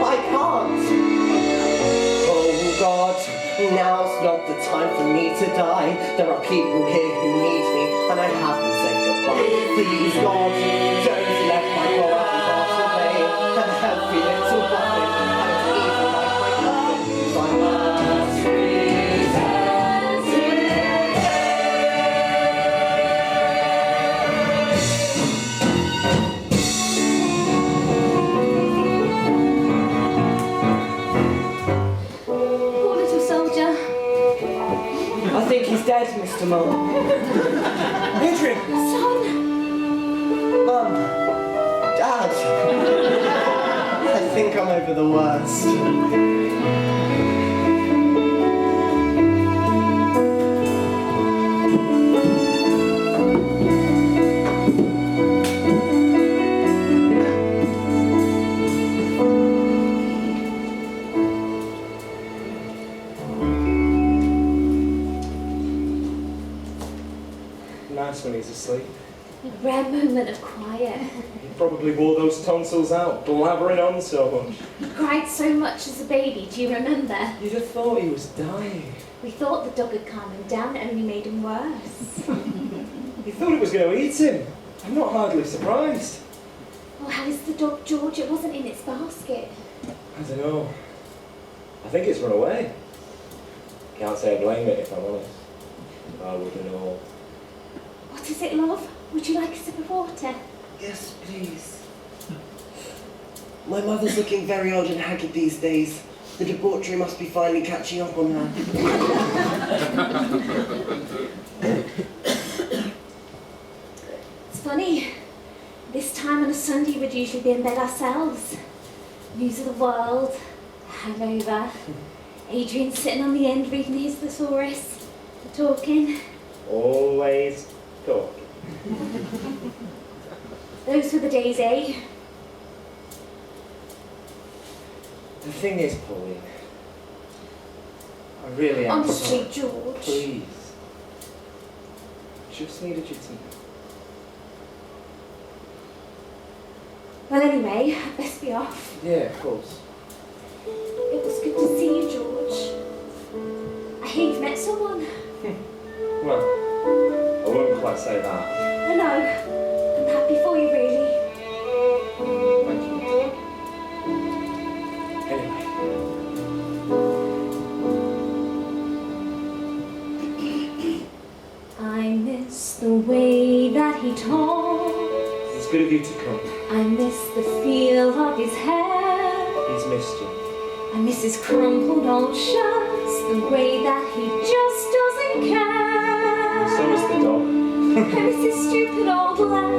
I can't. Oh God, now's not the time for me to die. There are people here who need me, and I haven't said goodbye. Please God, don't let my poor pass away. A healthy little muffin, and even like my cousin, who's on my street. to Mum. Adrian! Son! Mum! Dad! I think I'm over the worst. Nice when he's asleep. A rare moment of quiet. He probably wore those tonsils out, blabbering on so much. He cried so much as a baby, do you remember? You'd have thought he was dying. We thought the dog had calmed him down, it only made him worse. He thought it was going to eat him. I'm not hardly surprised. Oh, how is the dog, George? It wasn't in its basket. I don't know. I think it's run away. Can't say I blame it if I'm honest. I wouldn't know. What is it, love? Would you like a sip of water? Yes, please. My mother's looking very odd and haggard these days. The debauchery must be finally catching up on her. It's funny. This time on a Sunday we'd usually be in bed ourselves. News of the world, hangover. Adrian sitting on the end reading his thesaurus. We're talking. Always talking. Those were the days, eh? The thing is, Pauline, I really am Honestly, sorry. George. Please. Just needed you to know. Well, anyway, I'd best be off. Yeah, of course. It was good to see you, George. I hear you've met someone. Well, I wouldn't quite say that. I know. I'm happy for you, really. Thank you. Anyway. I miss the way that he talks. It's good of you to come. I miss the feel of his hair. He's missed you. I miss his crumpled old shirts. The way that he just doesn't care. So is the dog. I miss his stupid old laugh.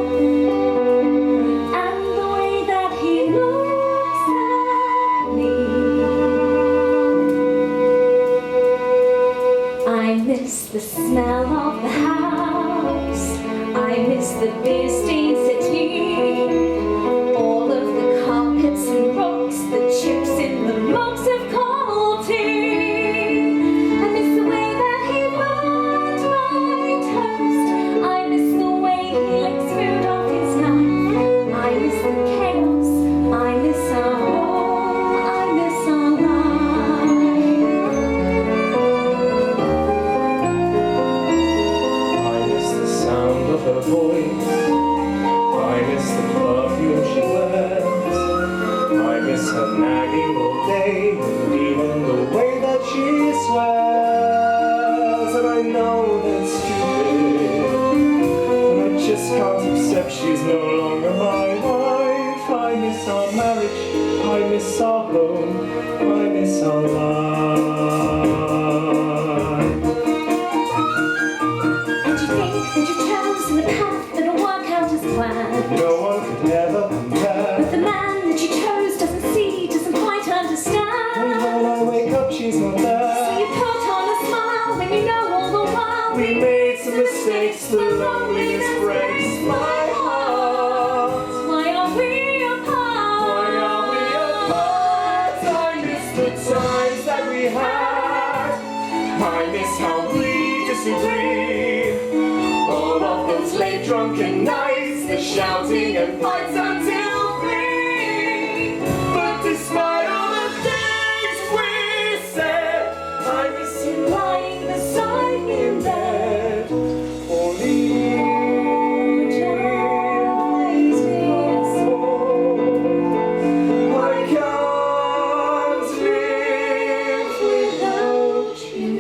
And the way that he looks at me. I miss the smell of the house. I miss the beer stained settee. All of the carpets and rugs, the chips in the mugs of cold tea. I miss the way that he burned my toast. I miss the way he licks food off his knife. I miss the chaos. I miss our home. I miss our I miss the sound of her voice. I miss the perfume she wears. I miss her nagging all day, and even the way that she swears. And I know that's stupid, and I just can't accept she's no longer my wife. I miss our marriage, I miss our home, I miss our life. And you think that you've chosen a path that'll work out as planned. No one could ever compare. But the man that you chose doesn't see, doesn't quite And understand. when I wake up, she's not So there. you put on a smile when you know all the while We made some mistakes, the loneliness breaks my heart. Why are we apart? Why are we apart? I miss the times that we had. I miss how we disagree. All of those late drunken nights, the shouting and fights until 3. But despite all the things we said, I miss you Lying beside me in bed. I can't live Without you.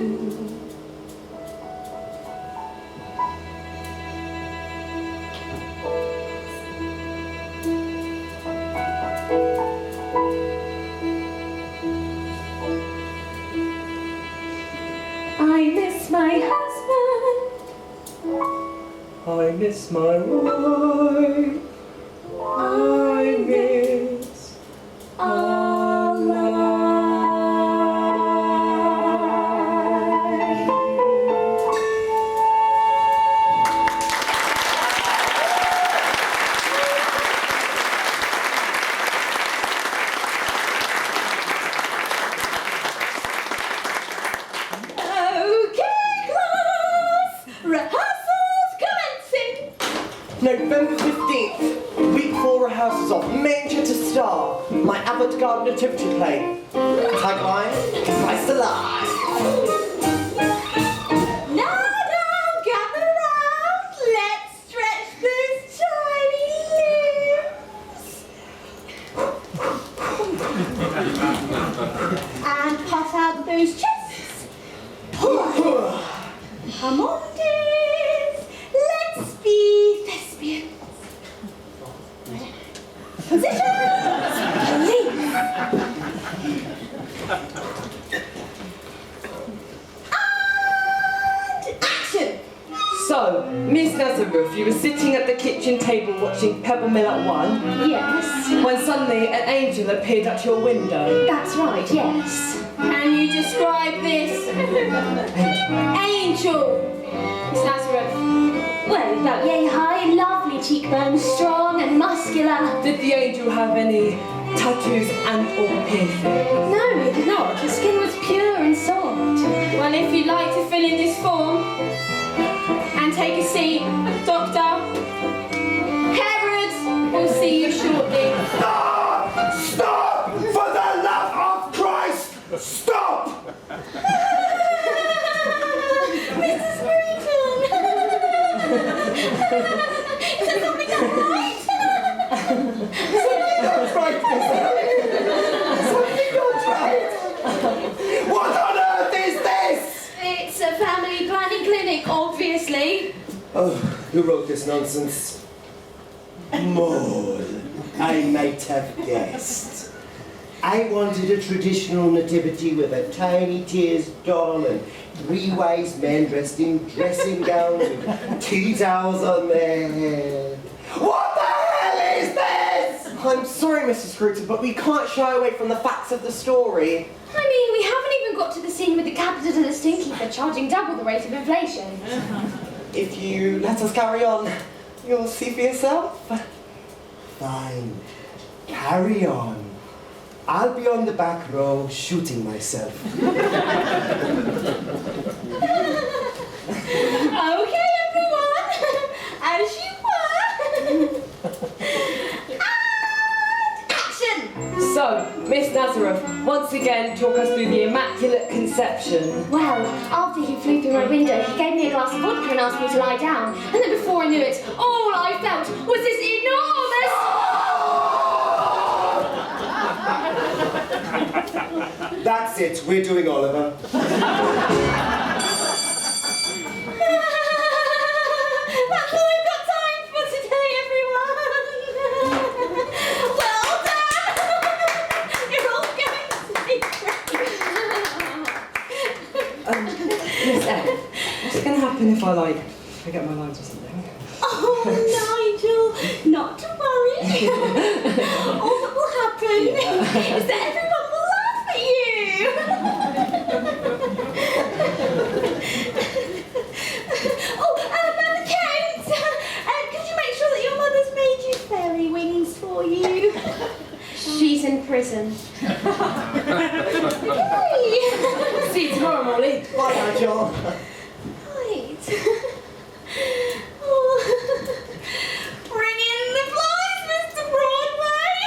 miss my wife. I miss our life. November 15th, week 4 rehearsals of Manger to Star, my avant-garde nativity play. Tagline, Christ alive. Now, gather round. Let's stretch those tiny limbs. And puff out those chests. Come on, dears. Let's be thespians. Positions, please. And action. So, Miss Nazareth, you were sitting at the kitchen table watching Pebble Mill at 1, Yes, when suddenly an angel appeared at your window. that's right, yes. Can you describe this angel, Miss Nazareth? Well, about yay high, lovely cheekbones, strong and muscular. Did the angel have any tattoos and or piercings? No, it did not. The skin was pure and soft. Well, if you'd like to fill in this form and take a seat, Doctor, Herod will see you shortly. Stop! Stop! For the love of Christ! Stop! Mr. Scruton! Is there something not right? That's right, mister. Something not right. What on earth is this? It's a family planning clinic, obviously. Oh, who wrote this nonsense? Mole. I might have guessed. I wanted a traditional nativity with a tiny tears doll and 3 wise men dressed in dressing gowns with tea towels on their head. What the hell is this? I'm sorry, Mrs. Scruton, but we can't shy away from the facts of the story. I mean, we haven't even got to the scene with the capitalist innkeeper charging double the rate of inflation. If you let us carry on, you'll see for yourself. Fine. Carry on. I'll be on the back row shooting myself. Okay, everyone, as you were. And action! So, Miss Nazareth, once again talk us through the Immaculate Conception. Well, after he flew through my window, he gave me a glass of vodka and asked me to lie down. And then before I knew it, all I felt was this enormous... That's it. We're doing Oliver. That's all I've got time for today, everyone. Well done. You're all going to be great. Miss Anne, what's going to happen if I, forget my lines or something? Oh, Nigel, not to worry. All that will happen is that everyone will laugh at you. Oh, Mother Kate, could you make sure that your mother's made you fairy wings for you? She's in prison. Yay! See you tomorrow, Molly. Bye, Nigel. Right. Oh. Bring in the flies, Mr. Broadway!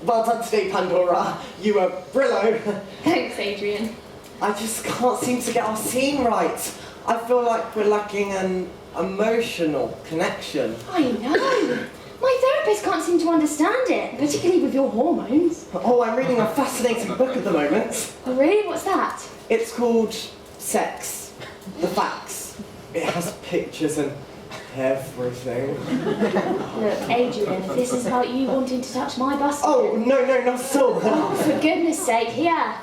Well done today, Pandora. You were brillo. Thanks, Adrian. I just can't seem to get our scene right. I feel like we're lacking an emotional connection. I know. My therapist can't seem to understand it, particularly with your hormones. Oh, I'm reading a fascinating book at the moment. Oh, really? What's that? It's called Sex, the Facts. It has pictures and Everything. Look, Adrian, if this is about you wanting to touch my bust. Oh, no, not at all. Oh, for goodness sake, here.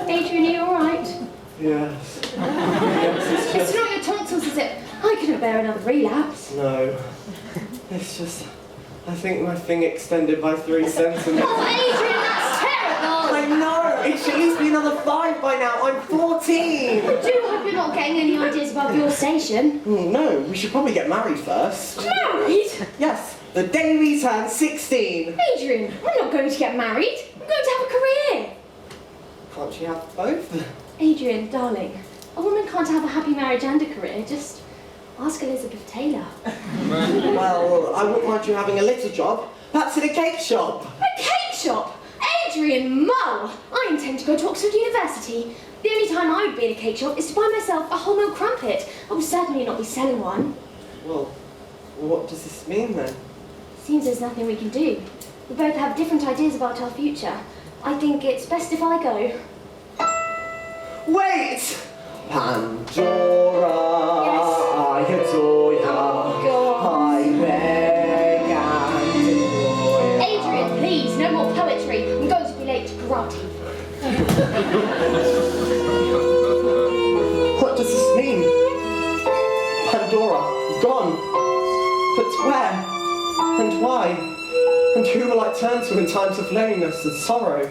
Adrian, are you alright? Yes. Yes, It's not your tonsils, is it? I couldn't bear another relapse. No. It's just, I think my thing extended by 3 centimetres. Oh, Adrian, that's terrible! I know! It should at least be another 5 by now. I'm 14! I do hope you're not getting any ideas above your station. No, we should probably get married first. Married? Yes, the day we turn 16. Adrian, I'm not going to get married. I'm going to have a career. Can't you have both? Adrian, darling, a woman can't have a happy marriage and a career. Just ask Elizabeth Taylor. Well, I wouldn't mind you having a little job. Perhaps in a cake shop. A cake shop? Adrian Mull! I intend to go to Oxford University. The only time I would be in a cake shop is to buy myself a whole milk crumpet. I will certainly not be selling one. Well, what does this mean then? Seems there's nothing we can do. We both have different ideas about our future. I think it's best if I go. Wait! Pandora, Yes. I adore ya. Oh, God. I beg and implore ya. Adrian, please, no more poetry. I'm going to be late to karate. What does this mean? Pandora, gone. But where? And why? And who will I turn to in times of loneliness and sorrow?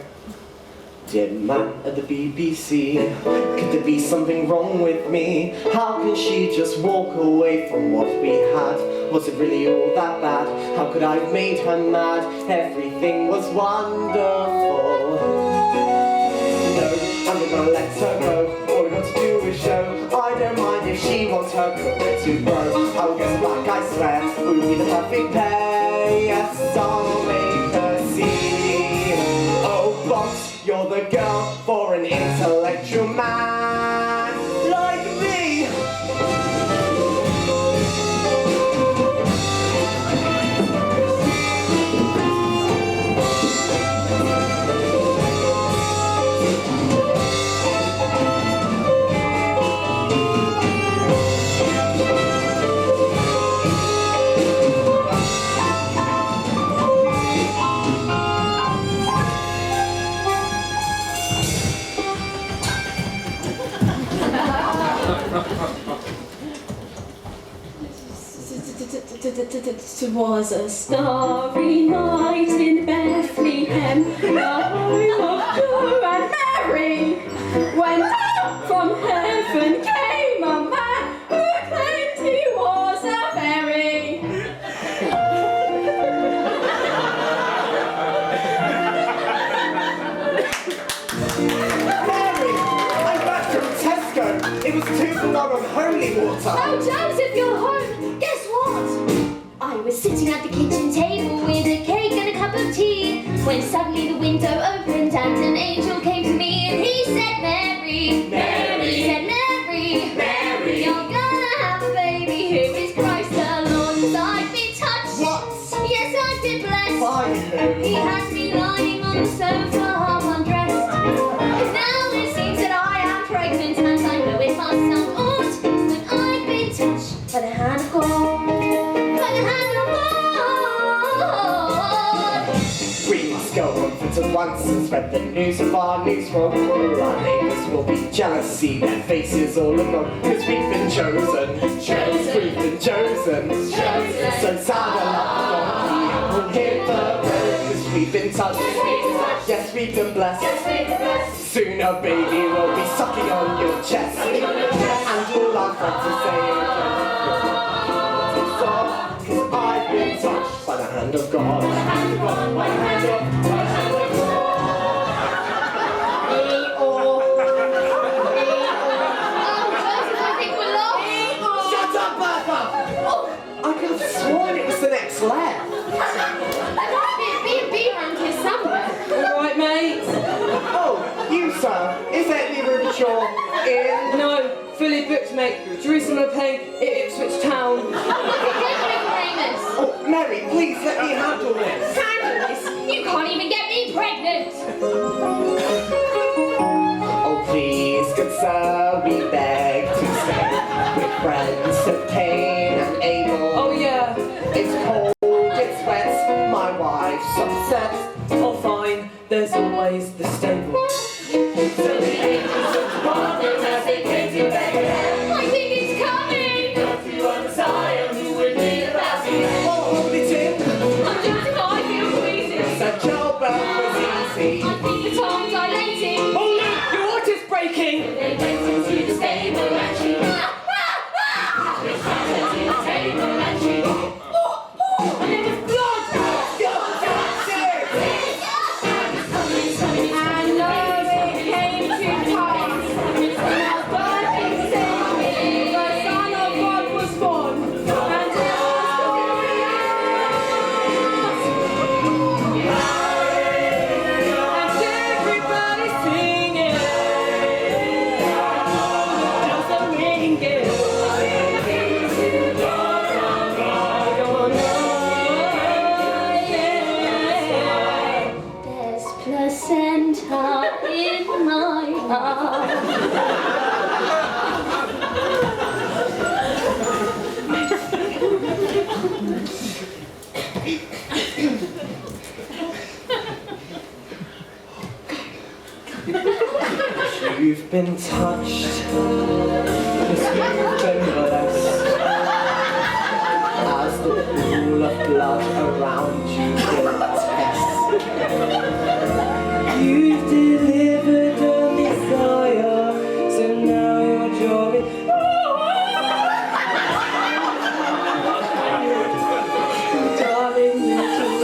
Dear man at the BBC, could there be something wrong with me? How can she just walk away from what we had? Was it really all that bad? How could I have made her mad? Everything was wonderful. No, I'm not gonna let her go. All we got to do is show. I don't mind if she wants her career to grow. I'll get back, I swear. We'll be the perfect pair. Yes, I'll make her see. Oh, boss, you're the girl for an intellectual man like me. Twas a starry night in Bethlehem, the home of Joe and Mary, when down from heaven came a man who claimed he was a fairy. Mary, I'm back from Tesco. It was 2 for 1 on holy water. Oh, Joseph, you're home. Guess what? I was sitting at the kitchen table with a cake and a cup of tea, when suddenly the window opened and an angel came to me and he said, Mary, Mary. he said, Mary, Mary. you're gonna have a baby who is Christ the Lord. 'Cause I've been touched. What? Yes, I've been blessed. By who? He has me lying on the sofa half undressed. 'Cause now it seems that I am pregnant and I know it must sound odd, but I've been touched by the hand of God. By the hand of God. We must go on foot at once and spread the news of our news from all our neighbours will be jealous, see their faces all aglow, 'cause we've been chosen. We've been chosen. So sad enough, we'll hit the road, 'cause we've been touched. Yes, we've been blessed. Soon a baby will be sucking on your chest. And all our friends will say, "'Cause I've been touched by the hand of God. By the hand of God. By the hand of God. Shut up, Bertha! I could have sworn it was the next layer. There must be a B&B around here somewhere. All right, mate. Oh, you, sir. Is there any room for your in? No, fully booked, mate. Jerusalem Peg, Ipswich Town. Oh, Mary, please let me handle this. Handle this? You can't even get me pregnant. Oh, please, good sir, we beg to stay with friends of Cain and Abel. Oh yeah. It's cold, it's wet, my wife's upset. Oh fine. There's always the stable. I think it's coming. Oh, hold it in, I'm just I feel queasy. the job was easy. I think the time's dilating. Oh look, your water's breaking. They went into the stable and she and there was blood. And lo, it came to pass. Now birthing Savior, the Son of God was born. And it was glorious. And everybody singing. Just a ringing. There's placenta in my heart. You've been touched, yes, you've been blessed. As the pool of blood around you will attest. You've delivered a Messiah, so now you're jogging. Darling little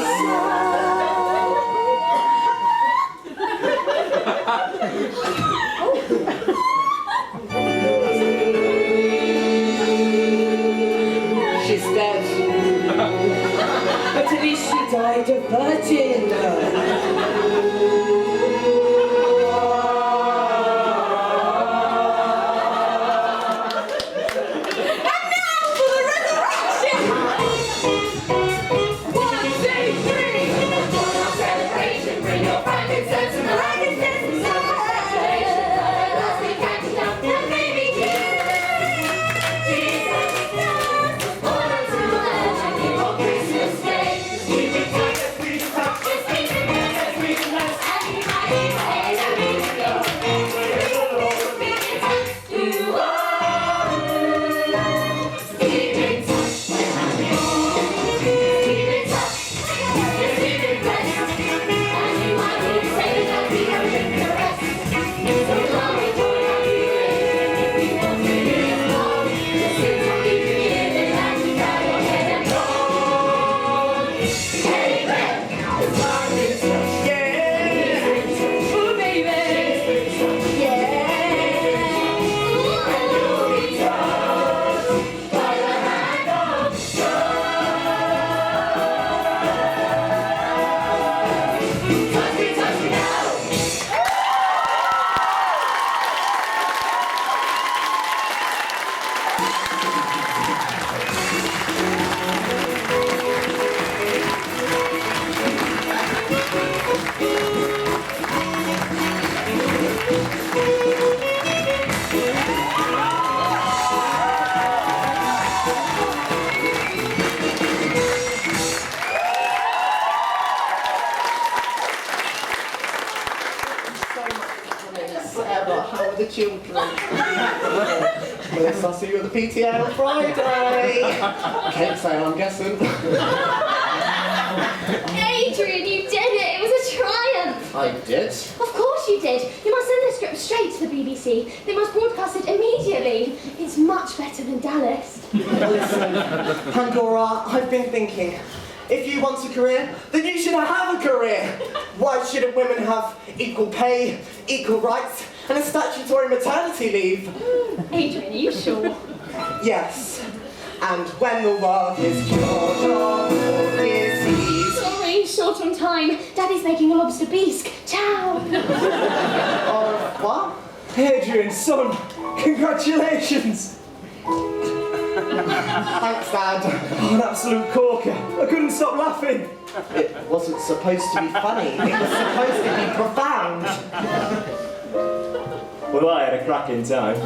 She's dead. But at least she died a virgin. How are the children? Melissa, I'll see you at the PTA on Friday. Cake sale, I'm guessing. Adrian, you did it! It was a triumph! I did. Of course you did! You must send the script straight to the BBC. They must broadcast it immediately. It's much better than Dallas. Listen, Pandora, I've been thinking. If you want a career, then you should have a career. Why shouldn't women have equal pay, equal rights, and a statutory maternity leave? Adrian, are you sure? Yes. And when the world is cured of all disease. Sorry, short on time. Daddy's making a lobster bisque. Ciao! Or what? Adrian, son, congratulations! Thanks, Dad. Oh, an absolute corker. I couldn't stop laughing. It wasn't supposed to be funny. It was supposed to be profound. Well, I had a cracking time.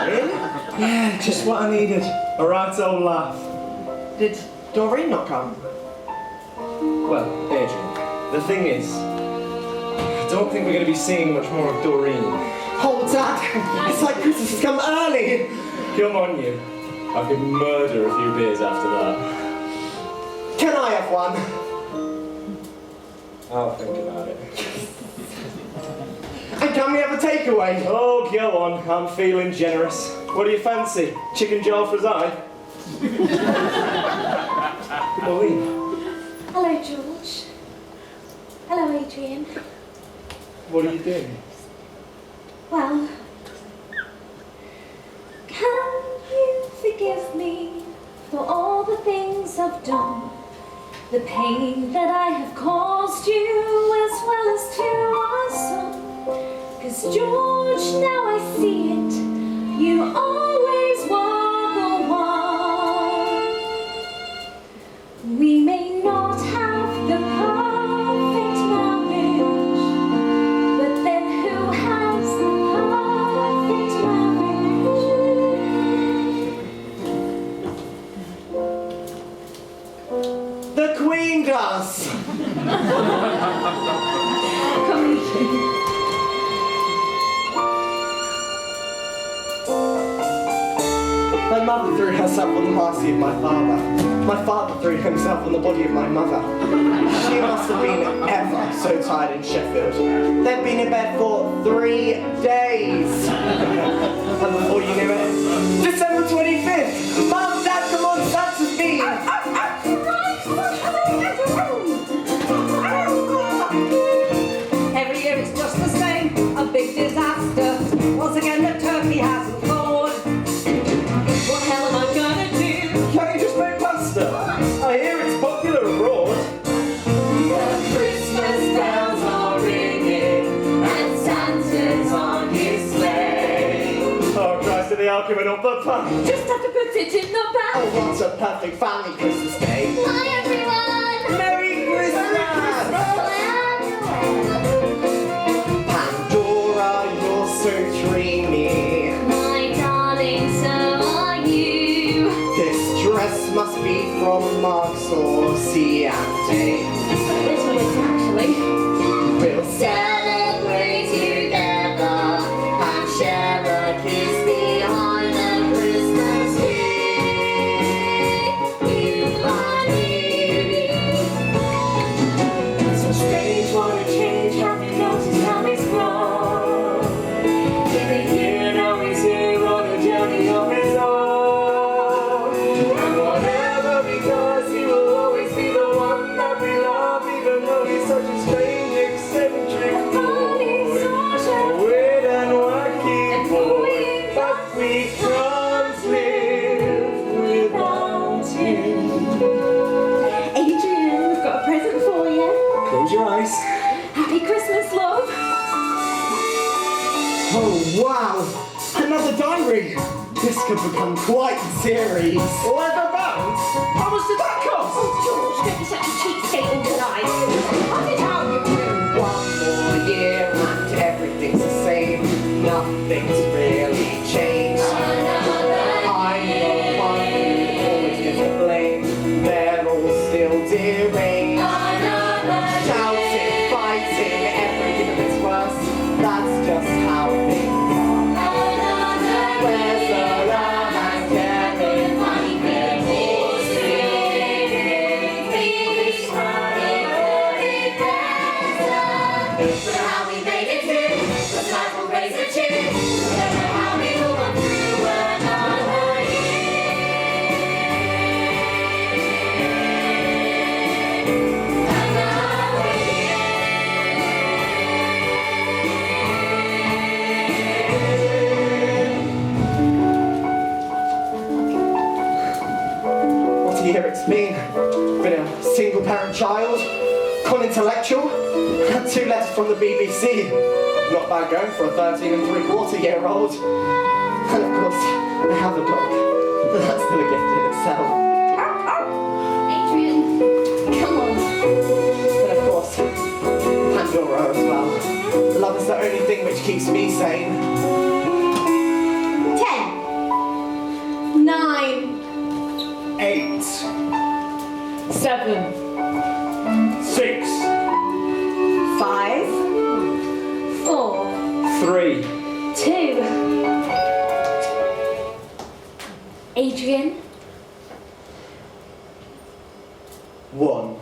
Really? Yeah, just what I needed. A right old laugh. Did Doreen not come? Well, Adrian, the thing is, I don't think we're going to be seeing much more of Doreen. Oh, Dad! It's like Christmas has come early! Come on, you. I could murder a few beers after that. Can I have one? I'll think about it. And can we have a takeaway? Oh, go on. I'm feeling generous. What do you fancy? Chicken Joffre's eye? Pauline. Hello, George. Hello, Adrian. What are you doing? Well, can you forgive me for all the things I've done? The pain that I have caused you as well as to our son. 'Cause George, now I see it, you always were the one. We may not have the perfect marriage, but then who has the perfect marriage? The Queen does! My mother threw herself on the mercy of my father. My father threw himself on the body of my mother. She must have been ever so tired in Sheffield. They'd been in bed for 3 days. And before you knew it, December 25th! Mum, Dad, come on, Santa's been! Every year it's just the same, a big disaster. Once again the turkey hasn't thawed. What hell am I gonna do? Can't you just make pasta? I hear it's popular abroad. The Christmas bells are ringing and Santa's on his sleigh. Oh, Christ, are they all coming up the pan? Just have to put it in the bag. Oh, what a perfect family Christmas day! Hi, everyone. Merry Christmas! Pandora, you're so dreamy. My darling, so are you. This dress must be from Marks or Ciante. This one is actually. We'll Celebrate together and share a kiss behind the Christmas tree. You and me. So strange what a change have you noticed how it's grown. Giving you now is here on a journey of his own. And whatever because he will always be the one that we love, even though he's such a strange, eccentric boy. Weird and wacky boy, but we can't live without him. Adrian, we've got a present for you. Close your eyes. Happy Christmas, love. Oh, wow! Another diary! This could become quite a series. Leather bound? How much did that cost? George, don't be such a cheapskate all the time. Cut it out, you two! One more year and everything's the same. Nothing's really changed. I'm the one who always gets the blame. They're all still deranged. Shouting, fighting, everything of it's worse. That's just how things are. Where's the love and caring? How we made it through, the life will raise a cheer. Remember how we all went through another year. Another What a year it's been. Been a single parent child, con intellectual, had 2 letters from the BBC. Not bad going for a 13 and 3/4-year-old. And of course, I have a dog. But that's still a gift in itself. Adrian, come on. And of course, Pandora as well. Love is the only thing which keeps me sane. 7, 6, 5, 4, 3, 2. Adrian, 1.